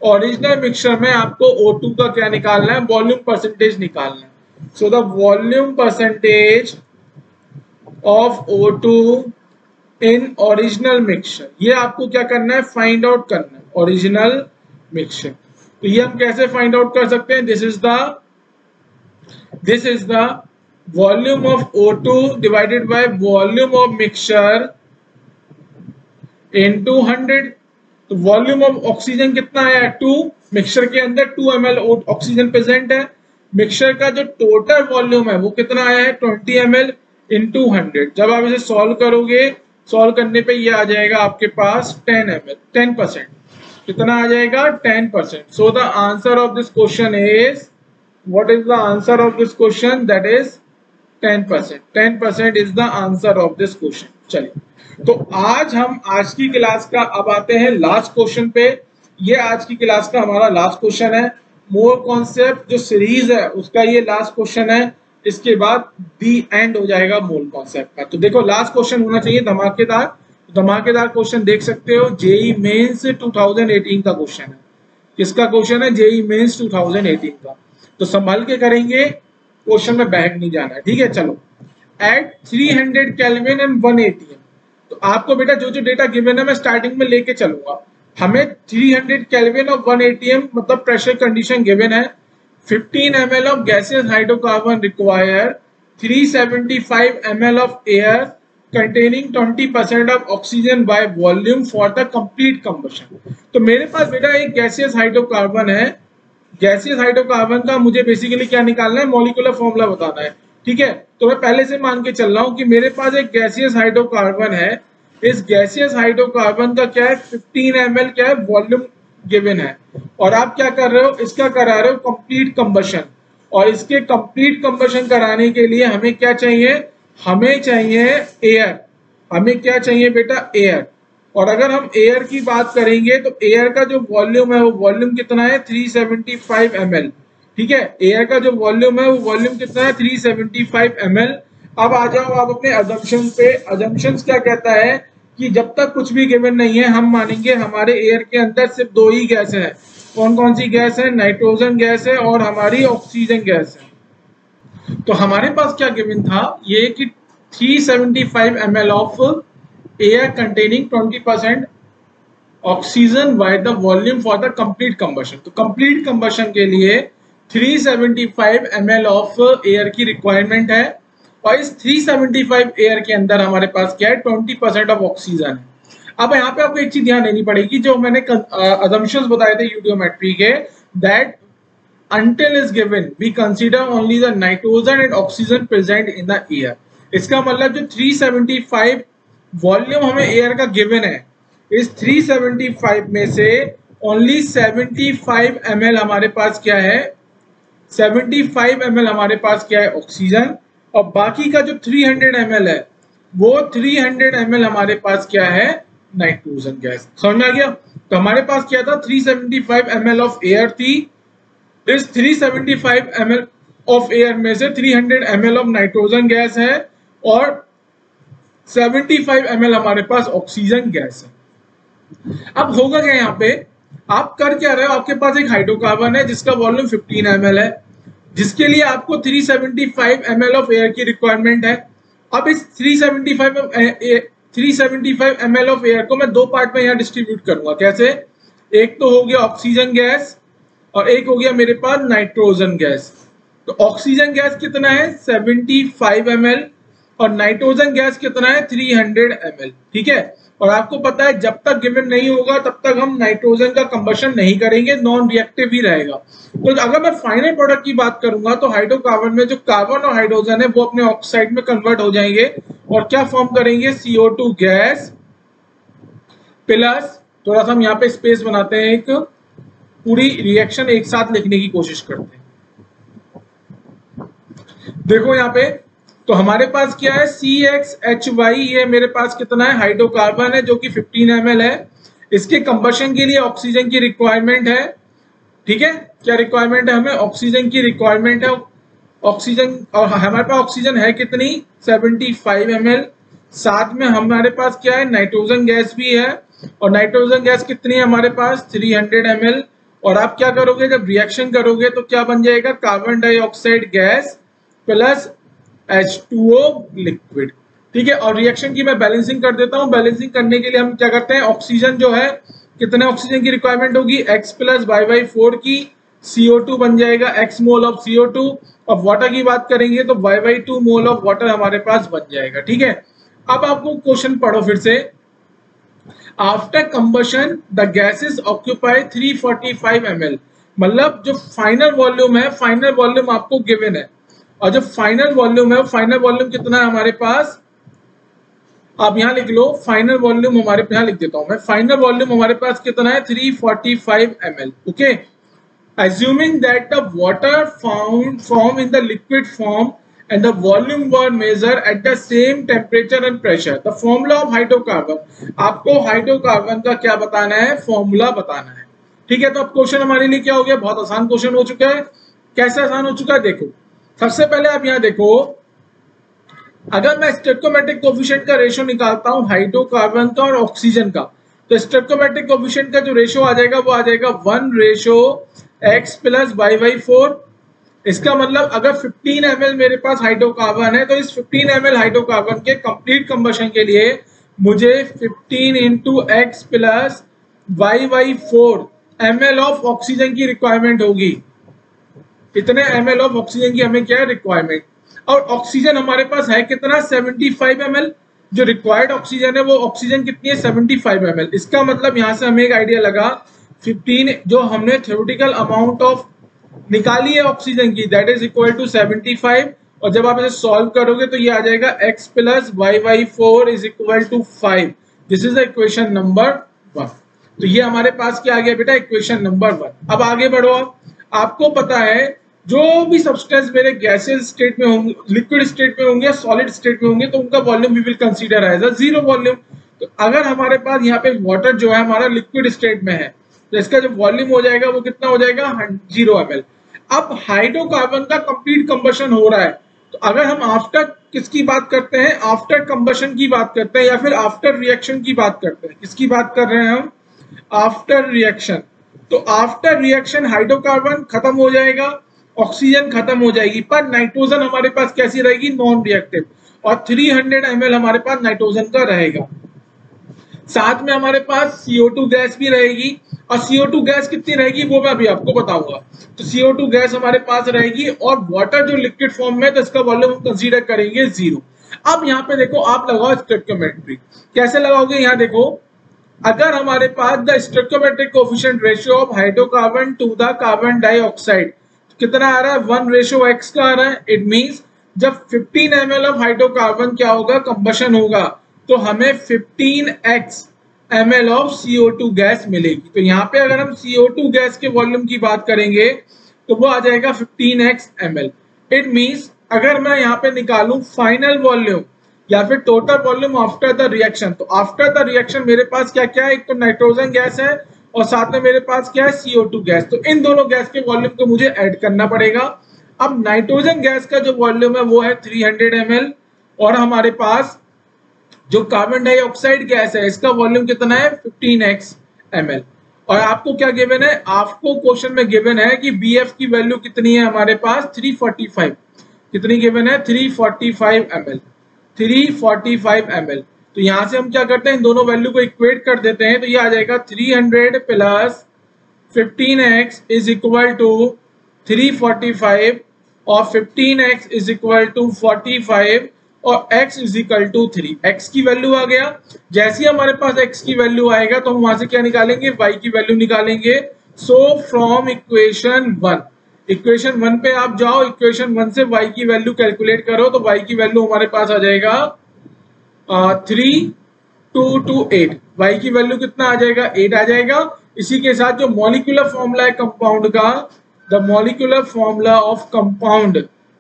Original mixture में आपको O2 का क्या निकालना है, वॉल्यूम परसेंटेज निकालना है। So the volume percentage of O2 in original mixture, ये आपको क्या करना है, फाइंड आउट करना है, ओरिजिनल मिक्सचर। तो ये हम कैसे फाइंड आउट कर सकते हैं, this is the volume of O2 divided by volume of mixture into 100। तो वॉल्यूम ऑफ ऑक्सीजन कितना है, 2, मिक्सचर के अंदर 2 ml ऑक्सीजन प्रेजेंट है। मिक्सचर का जो टोटल वॉल्यूम है वो कितना आया है, 20 ml इंटू 100। जब आप इसे सॉल्व करोगे, सॉल्व करने पे ये आ जाएगा आपके पास 10 ml, 10%। कितना आ जाएगा, 10%। So the answer of this question is, what is the answer of this question, that is 10%। 10% is the answer of this question. चलिए, तो आज की क्लास का अब आते हैं लास्ट क्वेश्चन पे। ये आज की क्लास का हमारा लास्ट क्वेश्चन है। मोल कॉन्सेप्ट जो सीरीज है उसका ये लास्ट क्वेश्चन है। इसके बाद दी एंड हो जाएगा मोल कॉन्सेप्ट का। तो देखो लास्ट क्वेश्चन होना चाहिए धमाकेदार। धमाकेदार क्वेश्चन देख सकते हो, जेई मेंस 2018 का क्वेश्चन है। किसका क्वेश्चन है, जेई मेंस 2018 का। तो संभाल के करेंगे, क्वेश्चन में बैग नहीं जाना है, ठीक है। चलो, एट 300 केल्विन एंड 1 atm। तो आपको बेटा जो जो डेटा गिवन है मैं स्टार्टिंग में लेके चलूंगा। हमें 300 केल्विन और 1 atm मतलब प्रेशर कंडीशन गिवन है। 15 ml of gaseous hydrocarbon require 375 ml of air containing 20% of oxygen by volume for the complete combustion। तो मेरे पास बेटा एक गैसियस हाइड्रोकार्बन है। गैसियस हाइड्रोकार्बन का मुझे बेसिकली क्या निकालना है, मॉलिक्यूलर फॉर्मूला बताना है, ठीक है। तो मैं पहले से मान के चल रहा हूं कि मेरे पास एक गैसियस हाइड्रोकार्बन है। इस गैसियस हाइड्रोकार्बन का क्या है, 15 ml क्या है, वॉल्यूम गिवन है। और आप क्या कर रहे हो, इसका करा रहे हो कंप्लीट कंबशन। और इसके कंप्लीट कंबशन कराने के लिए हमें क्या चाहिए, हमें चाहिए एयर। हमें क्या चाहिए बेटा, एयर। और अगर हम एयर की बात करेंगे तो एयर का जो वॉल्यूम है वो वॉल्यूम कितना है, 375 ml, ठीक है। एयर का जो वॉल्यूम है वो वॉल्यूम कितना है, 375 ml। अब आ जाओ आप अपने अजम्पशन पे। अजम्पशंस क्या कहता है कि जब तक कुछ भी गिवन नहीं है हम मानेंगे हमारे एयर के अंदर सिर्फ 2 ही गैस है। कौन कौन सी गैस है, नाइट्रोजन गैस है और हमारी ऑक्सीजन गैस है। तो हमारे पास क्या गिवन था, ये कि 375 ml of air containing 20% oxygen by the volume for the complete combustion. तो कंप्लीट कंबशन के लिए 375 ml ऑफ एयर की रिक्वायरमेंट है। और इस 375 एयर के अंदर हमारे पास क्या है, 20% ऑफ ऑक्सीजन है। अब यहाँ पे आपको एक चीज ध्यान देनी पड़ेगी, जो मैंने assumptions बताए थे यूडियोमेट्री के, that until is given we consider only the nitrogen and oxygen present in the air। इसका मतलब जो 375 वॉल्यूम हमें एयर का गिवन है, इस 375 में से ओनली 75 ml हमारे पास क्या है, 75 ml हमारे पास क्या है, ऑक्सीजन, और बाकी का जो 300 ml है वो 300 ml हमारे पास क्या है, नाइट्रोजन गैस। समझ में आ गया? तो हमारे पास क्या था, 375 ml ऑफ एयर थी, इस 375 ml ऑफ एयर में से 300 ml ऑफ नाइट्रोजन गैस है और 75 ml हमारे पास ऑक्सीजन गैस है। अब होगा क्या यहाँ पे, आप कर क्या रहे हो, आपके पास एक हाइड्रोकार्बन है जिसका वॉल्यूम 15 ml है, जिसके लिए आपको 375 ml ऑफ एयर की रिक्वायरमेंट है। अब इस 375 ml ऑफ एयर को मैं दो पार्ट में यहाँ डिस्ट्रीब्यूट करूंगा। कैसे? एक तो हो गया ऑक्सीजन गैस और एक हो गया मेरे पास नाइट्रोजन गैस। तो ऑक्सीजन गैस कितना है, 75 ml, और नाइट्रोजन गैस कितना है, 300 ml। ठीक है, और आपको पता है जब तक गिवन नहीं होगा तब तक हम नाइट्रोजन का कंबशन नहीं करेंगे, नॉन रिएक्टिव ही रहेगा। तो अगर मैं फाइनल प्रोडक्ट की बात करूंगा तो हाइड्रोकार्बन में जो कार्बन और हाइड्रोजन है वो अपने ऑक्साइड में कन्वर्ट हो जाएंगे और क्या फॉर्म करेंगे, CO2 गैस प्लस, थोड़ा सा हम यहाँ पे स्पेस बनाते हैं, एक पूरी रिएक्शन एक साथ लिखने की कोशिश करते हैं। देखो यहाँ पे, तो हमारे पास क्या है, CXHY, ये मेरे पास कितना है, हाइड्रोकार्बन है जो कि 15 ml है। इसके कंबशन के लिए ऑक्सीजन की रिक्वायरमेंट है। ठीक है, क्या रिक्वायरमेंट है, हमें ऑक्सीजन की रिक्वायरमेंट है। ऑक्सीजन, और हमारे पास ऑक्सीजन है कितनी, 75 ml। साथ में हमारे पास क्या है, नाइट्रोजन गैस भी है, और नाइट्रोजन गैस कितनी है हमारे पास, 300 ml। और आप क्या करोगे, जब रिएक्शन करोगे तो क्या बन जाएगा, carbon dioxide gas plus H2O liquid. ठीक है, और रिएक्शन की मैं बैलेंसिंग कर देता हूं। बैलेंसिंग करने के लिए हम क्या करते हैं, ऑक्सीजन जो है, कितने ऑक्सीजन की रिक्वायरमेंट होगी, X प्लस Y/4 की, CO2 बन जाएगा X मोल ऑफ CO2, और वाटर की बात करेंगे तो Y/2 मोल ऑफ वाटर हमारे पास बन जाएगा। ठीक है, अब आपको क्वेश्चन पढ़ो फिर से, after combustion the gases occupy 345 ml, मतलब जो फाइनल वॉल्यूम है, फाइनल वॉल्यूम आपको गिवन है, और जो फाइनल वॉल्यूम है, फाइनल वॉल्यूम कितना है हमारे पास, आप यहां लिख लो, फाइनल वॉल्यूम हमारे, यहां लिख देता हूं मैं, फाइनल वॉल्यूम हमारे पास कितना है, 345 ml। Okay, assuming that the water form in the liquid form and the volume were measured at the same temperature and pressure, the formula of hydrocarbon, आपको हाइड्रोकार्बन का क्या बताना है, फॉर्मूला बताना है। ठीक है, तो अब क्वेश्चन हमारे लिए क्या हो गया, बहुत आसान क्वेश्चन हो चुका है। कैसे आसान हो चुका है, देखो सबसे पहले आप यहां देखो, अगर मैं स्टोइकोमेट्रिक कोएफिशिएंट का रेशियो निकालता हूं हाइड्रोकार्बन का और ऑक्सीजन का, तो स्टोइकोमेट्रिक कोएफिशिएंट का जो रेशियो आ जाएगा वो आ जाएगा 1:x प्लस Y/4। इसका मतलब अगर 15 ml मेरे पास हाइड्रोकार्बन है तो इस 15 ml हाइड्रोकार्बन के कंप्लीट कंबशन के लिए मुझे 15 into x plus Y/4 ml of oxygen की रिक्वायरमेंट होगी। इतने ml ऑफ ऑक्सीजन की हमें क्या है, रिक्वायरमेंट। और ऑक्सीजन हमारे पास है कितना, 75 ml। जो रिक्वायर्ड ऑक्सीजन है वो ऑक्सीजन कितनी है, 75 ml। इसका मतलब यहां से हमें एक आइडिया लगा, 15 जो हमने थ्योरेटिकल अमाउंट ऑफ निकाली है ऑक्सीजन की, दैट इज इक्वल टू 75, और जब आप इसे सॉल्व करोगे तो ये आ जाएगा x plus Y/4 is equal to 5। This is the equation number 1। तो ये हमारे पास क्या आ गया बेटा, इक्वेशन नंबर 1। अब आगे बढ़ो, आपको पता है जो भी सब्सटेंस मेरे गैसेस स्टेट में होंगे, लिक्विड स्टेट में होंगे, सॉलिड स्टेट में होंगे, तो उनका volume we will consider as a zero volume. तो अगर हमारे पास यहाँ पे वाटर जो है हमारा लिक्विड स्टेट में है तो इसका जो वॉल्यूम हो जाएगा वो कितना हो जाएगा, 0 ml। अब हाइड्रोकार्बन का कंप्लीट कंबशन हो रहा है, तो अगर हम आफ्टर किसकी बात करते हैं, आफ्टर कंबशन की बात करते हैं या फिर आफ्टर रिएक्शन की बात करते हैं, किसकी बात कर रहे हैं हम, आफ्टर रिएक्शन। तो आफ्टर रिएक्शन हाइड्रोकार्बन खत्म हो जाएगा, ऑक्सीजन खत्म हो जाएगी, पर नाइट्रोजन हमारे पास कैसी रहेगी, नॉन रिएक्टिव, और 300 ml हमारे पास नाइट्रोजन का रहेगा। साथ में हमारे पास CO2 गैस भी रहेगी, और CO2 गैस कितनी रहेगी वो मैं अभी आपको बताऊंगा। तो CO2 गैस हमारे पास रहेगी, और वाटर जो लिक्विड फॉर्म में, तो इसका वॉल्यूम हम कंसीडर करेंगे 0। अब यहाँ पे देखो, आप लगाओ स्टोइकोमेट्री। कैसे लगाओगे, यहाँ देखो, अगर हमारे पास the stoichiometric coefficient ratio of hydrocarbon to the carbon dioxide कितना आ रहा है, 1:x का आ रहा है। इट मींस जब 15 ml ऑफ हाइड्रोकार्बन क्या होगा, कंबशन होगा, तो हमें 15x ml of CO2 gas मिलेगी। तो यहाँ पे अगर हम CO2 गैस के वॉल्यूम की बात करेंगे तो वो आ जाएगा 15x ml। इट मींस अगर मैं यहाँ पे निकालूं फाइनल वॉल्यूम या फिर total volume after the reaction, तो आफ्टर द रिएक्शन मेरे पास क्या क्या है, एक तो नाइट्रोजन गैस है और साथ में मेरे पास क्या है, CO2 गैस। तो इन दोनों गैस के वॉल्यूम को मुझे ऐड करना पड़ेगा। अब नाइट्रोजन गैस का जो वॉल्यूम है वो है 300 ml और हमारे पास जो कार्बन डाइऑक्साइड गैस है इसका वॉल्यूम कितना है, 15x ml। और आपको क्या गिवन है, आपको क्वेश्चन में गिवन है कि BF की वैल्यू कितनी है हमारे पास, 345। कितनी गिवन है, 345 ml, 345 ml। तो यहां से हम क्या करते हैं, इन दोनों वैल्यू को इक्वेट कर देते हैं। तो ये आ जाएगा 300 plus 15x is equal to 345 और 15x इज इक्वल टू 45 और x is equal to 3। x की वैल्यू आ गया। जैसे ही हमारे पास x की वैल्यू आएगा तो हम वहां से क्या निकालेंगे, y की वैल्यू निकालेंगे। सो फ्रॉम इक्वेशन 1, इक्वेशन 1 पे आप जाओ, इक्वेशन 1 से y की वैल्यू कैलकुलेट करो तो y की वैल्यू हमारे पास आ जाएगा 3228। y की वैल्यू कितना आ जाएगा, 8 आ जाएगा। इसी के साथ जो मॉलिक्यूलर फॉर्मूला है कंपाउंड का, the molecular formula of compound,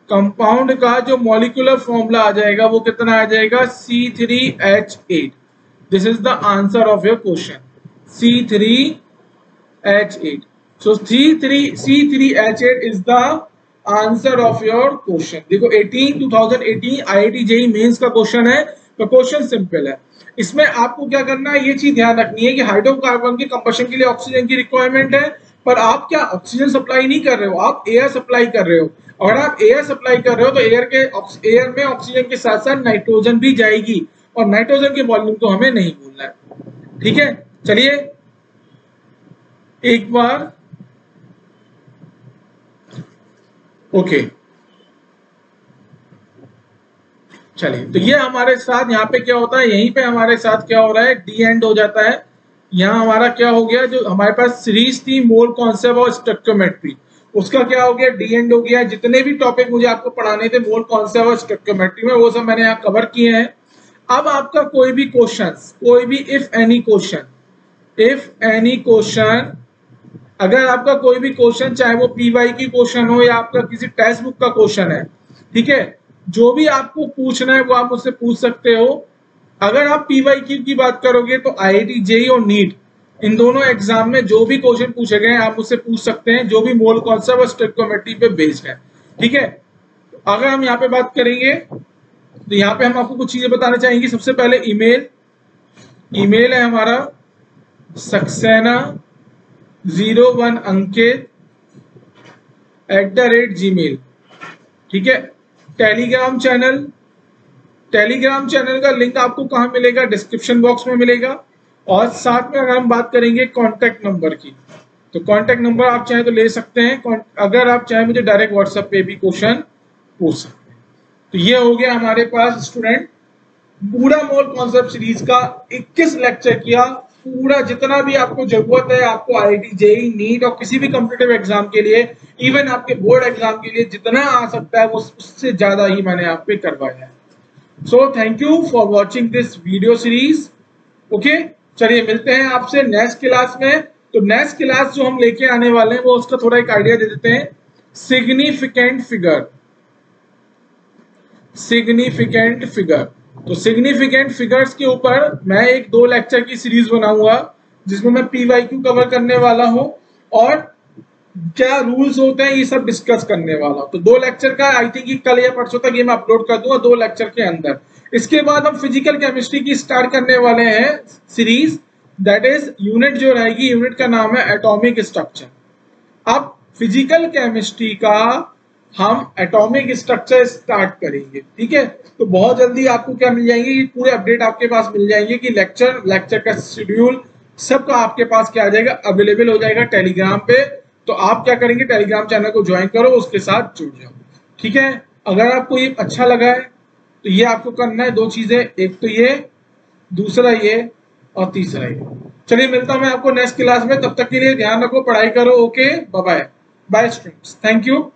compound का जो मॉलिक्यूलर फॉर्मूला आ जाएगा वो कितना आ जाएगा, C3H8। This is the answer of your question, C3H8। So C3H8 is the answer of your question. देखो 2018 IIT JEE मेंस का क्वेश्चन है, तो क्वेश्चन सिंपल है। इसमें आपको क्या करना है, ये चीज ध्यान रखनी है कि हाइड्रोकार्बन के कंबशन के लिए ऑक्सीजन की रिक्वायरमेंट है, पर आप क्या ऑक्सीजन सप्लाई नहीं कर रहे हो, आप एयर सप्लाई कर रहे हो। और आप एयर सप्लाई कर रहे हो तो एयर में ऑक्सीजन के साथ साथ नाइट्रोजन भी जाएगी और नाइट्रोजन के वॉल्यूम को हमें नहीं भूलना है। ठीक है, चलिए एक बार ओके, चलिए तो ये हमारे साथ यहाँ पे क्या होता है, यहीं पे हमारे साथ क्या हो रहा है, डी एंड हो जाता है। यहाँ हमारा क्या हो गया, जो हमारे पास सीरीज थी मोल कॉन्सेप्ट और स्टोइकियोमेट्री, उसका क्या हो गया, डी एंड हो गया। जितने भी टॉपिक मुझे आपको पढ़ाने थे मोल कॉन्सेप्ट और स्टोइकियोमेट्री में, वो सब मैंने यहाँ कवर किए हैं। अब आपका कोई भी क्वेश्चन, कोई भी इफ एनी क्वेश्चन, अगर आपका कोई भी क्वेश्चन, चाहे वो PY की क्वेश्चन हो या आपका किसी टेक्स्ट बुक का क्वेश्चन है, ठीक है, जो भी आपको पूछना है वो आप मुझसे पूछ सकते हो। अगर आप PYQ की बात करोगे तो IIT JEE और नीट, इन दोनों एग्जाम में जो भी क्वेश्चन पूछे गए आप मुझसे पूछ सकते हैं, जो भी मोल कॉन्सेप्ट और स्टोइकियोमेट्री पे बेस्ड है। ठीक है, अगर हम यहाँ पे बात करेंगे तो यहाँ पे हम आपको कुछ चीजें बताना चाहेंगे। सबसे पहले ईमेल है हमारा सक्सेना01 अंकित@gmail। ठीक है, टेलीग्राम चैनल का लिंक आपको कहाँ मिलेगा, डिस्क्रिप्शन बॉक्स में मिलेगा। और साथ में अगर हम बात करेंगे कांटेक्ट नंबर की, तो कांटेक्ट नंबर आप चाहे तो ले सकते हैं, अगर आप चाहे मुझे डायरेक्ट व्हाट्सएप पे भी क्वेश्चन पूछ सकते हैं। तो ये हो गया हमारे पास स्टूडेंट पूरा मोल कॉन्सेप्ट सीरीज का 21 लेक्चर किया। पूरा जितना भी आपको जरूरत है, आपको IIT JEE नीट और किसी भी कॉम्पिटिटिव एग्जाम के लिए, इवन आपके बोर्ड एग्जाम के लिए जितना आ सकता है वो उससे ज्यादा ही मैंने आप पे करवाया है। So thank you for watching this video series. Okay, चलिए मिलते हैं आपसे नेक्स्ट क्लास में। तो नेक्स्ट क्लास जो हम लेके आने वाले हैं वो उसका थोड़ा एक आइडिया दे देते हैं। Significant figure. तो सिग्निफिकेंट फिगर्स के ऊपर मैं 1-2 लेक्चर की सीरीज बनाऊंगा जिसमें मैं PYQ कवर करने वाला हूं और क्या रूल्स होते हैं ये सब डिस्कस करने वाला हूं। तो 2 लेक्चर का आई थिंक कल या परसों तक ये मैं अपलोड कर दूंगा 2 लेक्चर के अंदर। इसके बाद हम फिजिकल केमिस्ट्री की स्टार्ट करने वाले हैं सीरीज, दैट इज यूनिट जो रहेगी, यूनिट का नाम है एटॉमिक स्ट्रक्चर। अब फिजिकल केमिस्ट्री का हम एटॉमिक स्ट्रक्चर स्टार्ट करेंगे। ठीक है, तो बहुत जल्दी आपको क्या मिल जाएंगे, ये पूरे अपडेट आपके पास मिल जाएंगे कि लेक्चर का शेड्यूल सबका आपके पास क्या आ जाएगा, अवेलेबल हो जाएगा टेलीग्राम पे। तो आप क्या करेंगे, टेलीग्राम चैनल को ज्वाइन करो, उसके साथ जुड़ जाओ। ठीक है, अगर आपको ये अच्छा लगा है तो ये आपको करना है 2 चीजें, एक तो ये, दूसरा ये और तीसरा ये। चलिए मिलता हूं मैं आपको नेक्स्ट क्लास में, तब तक के लिए ध्यान रखो, पढ़ाई करो। Okay, bye bye students, thank you.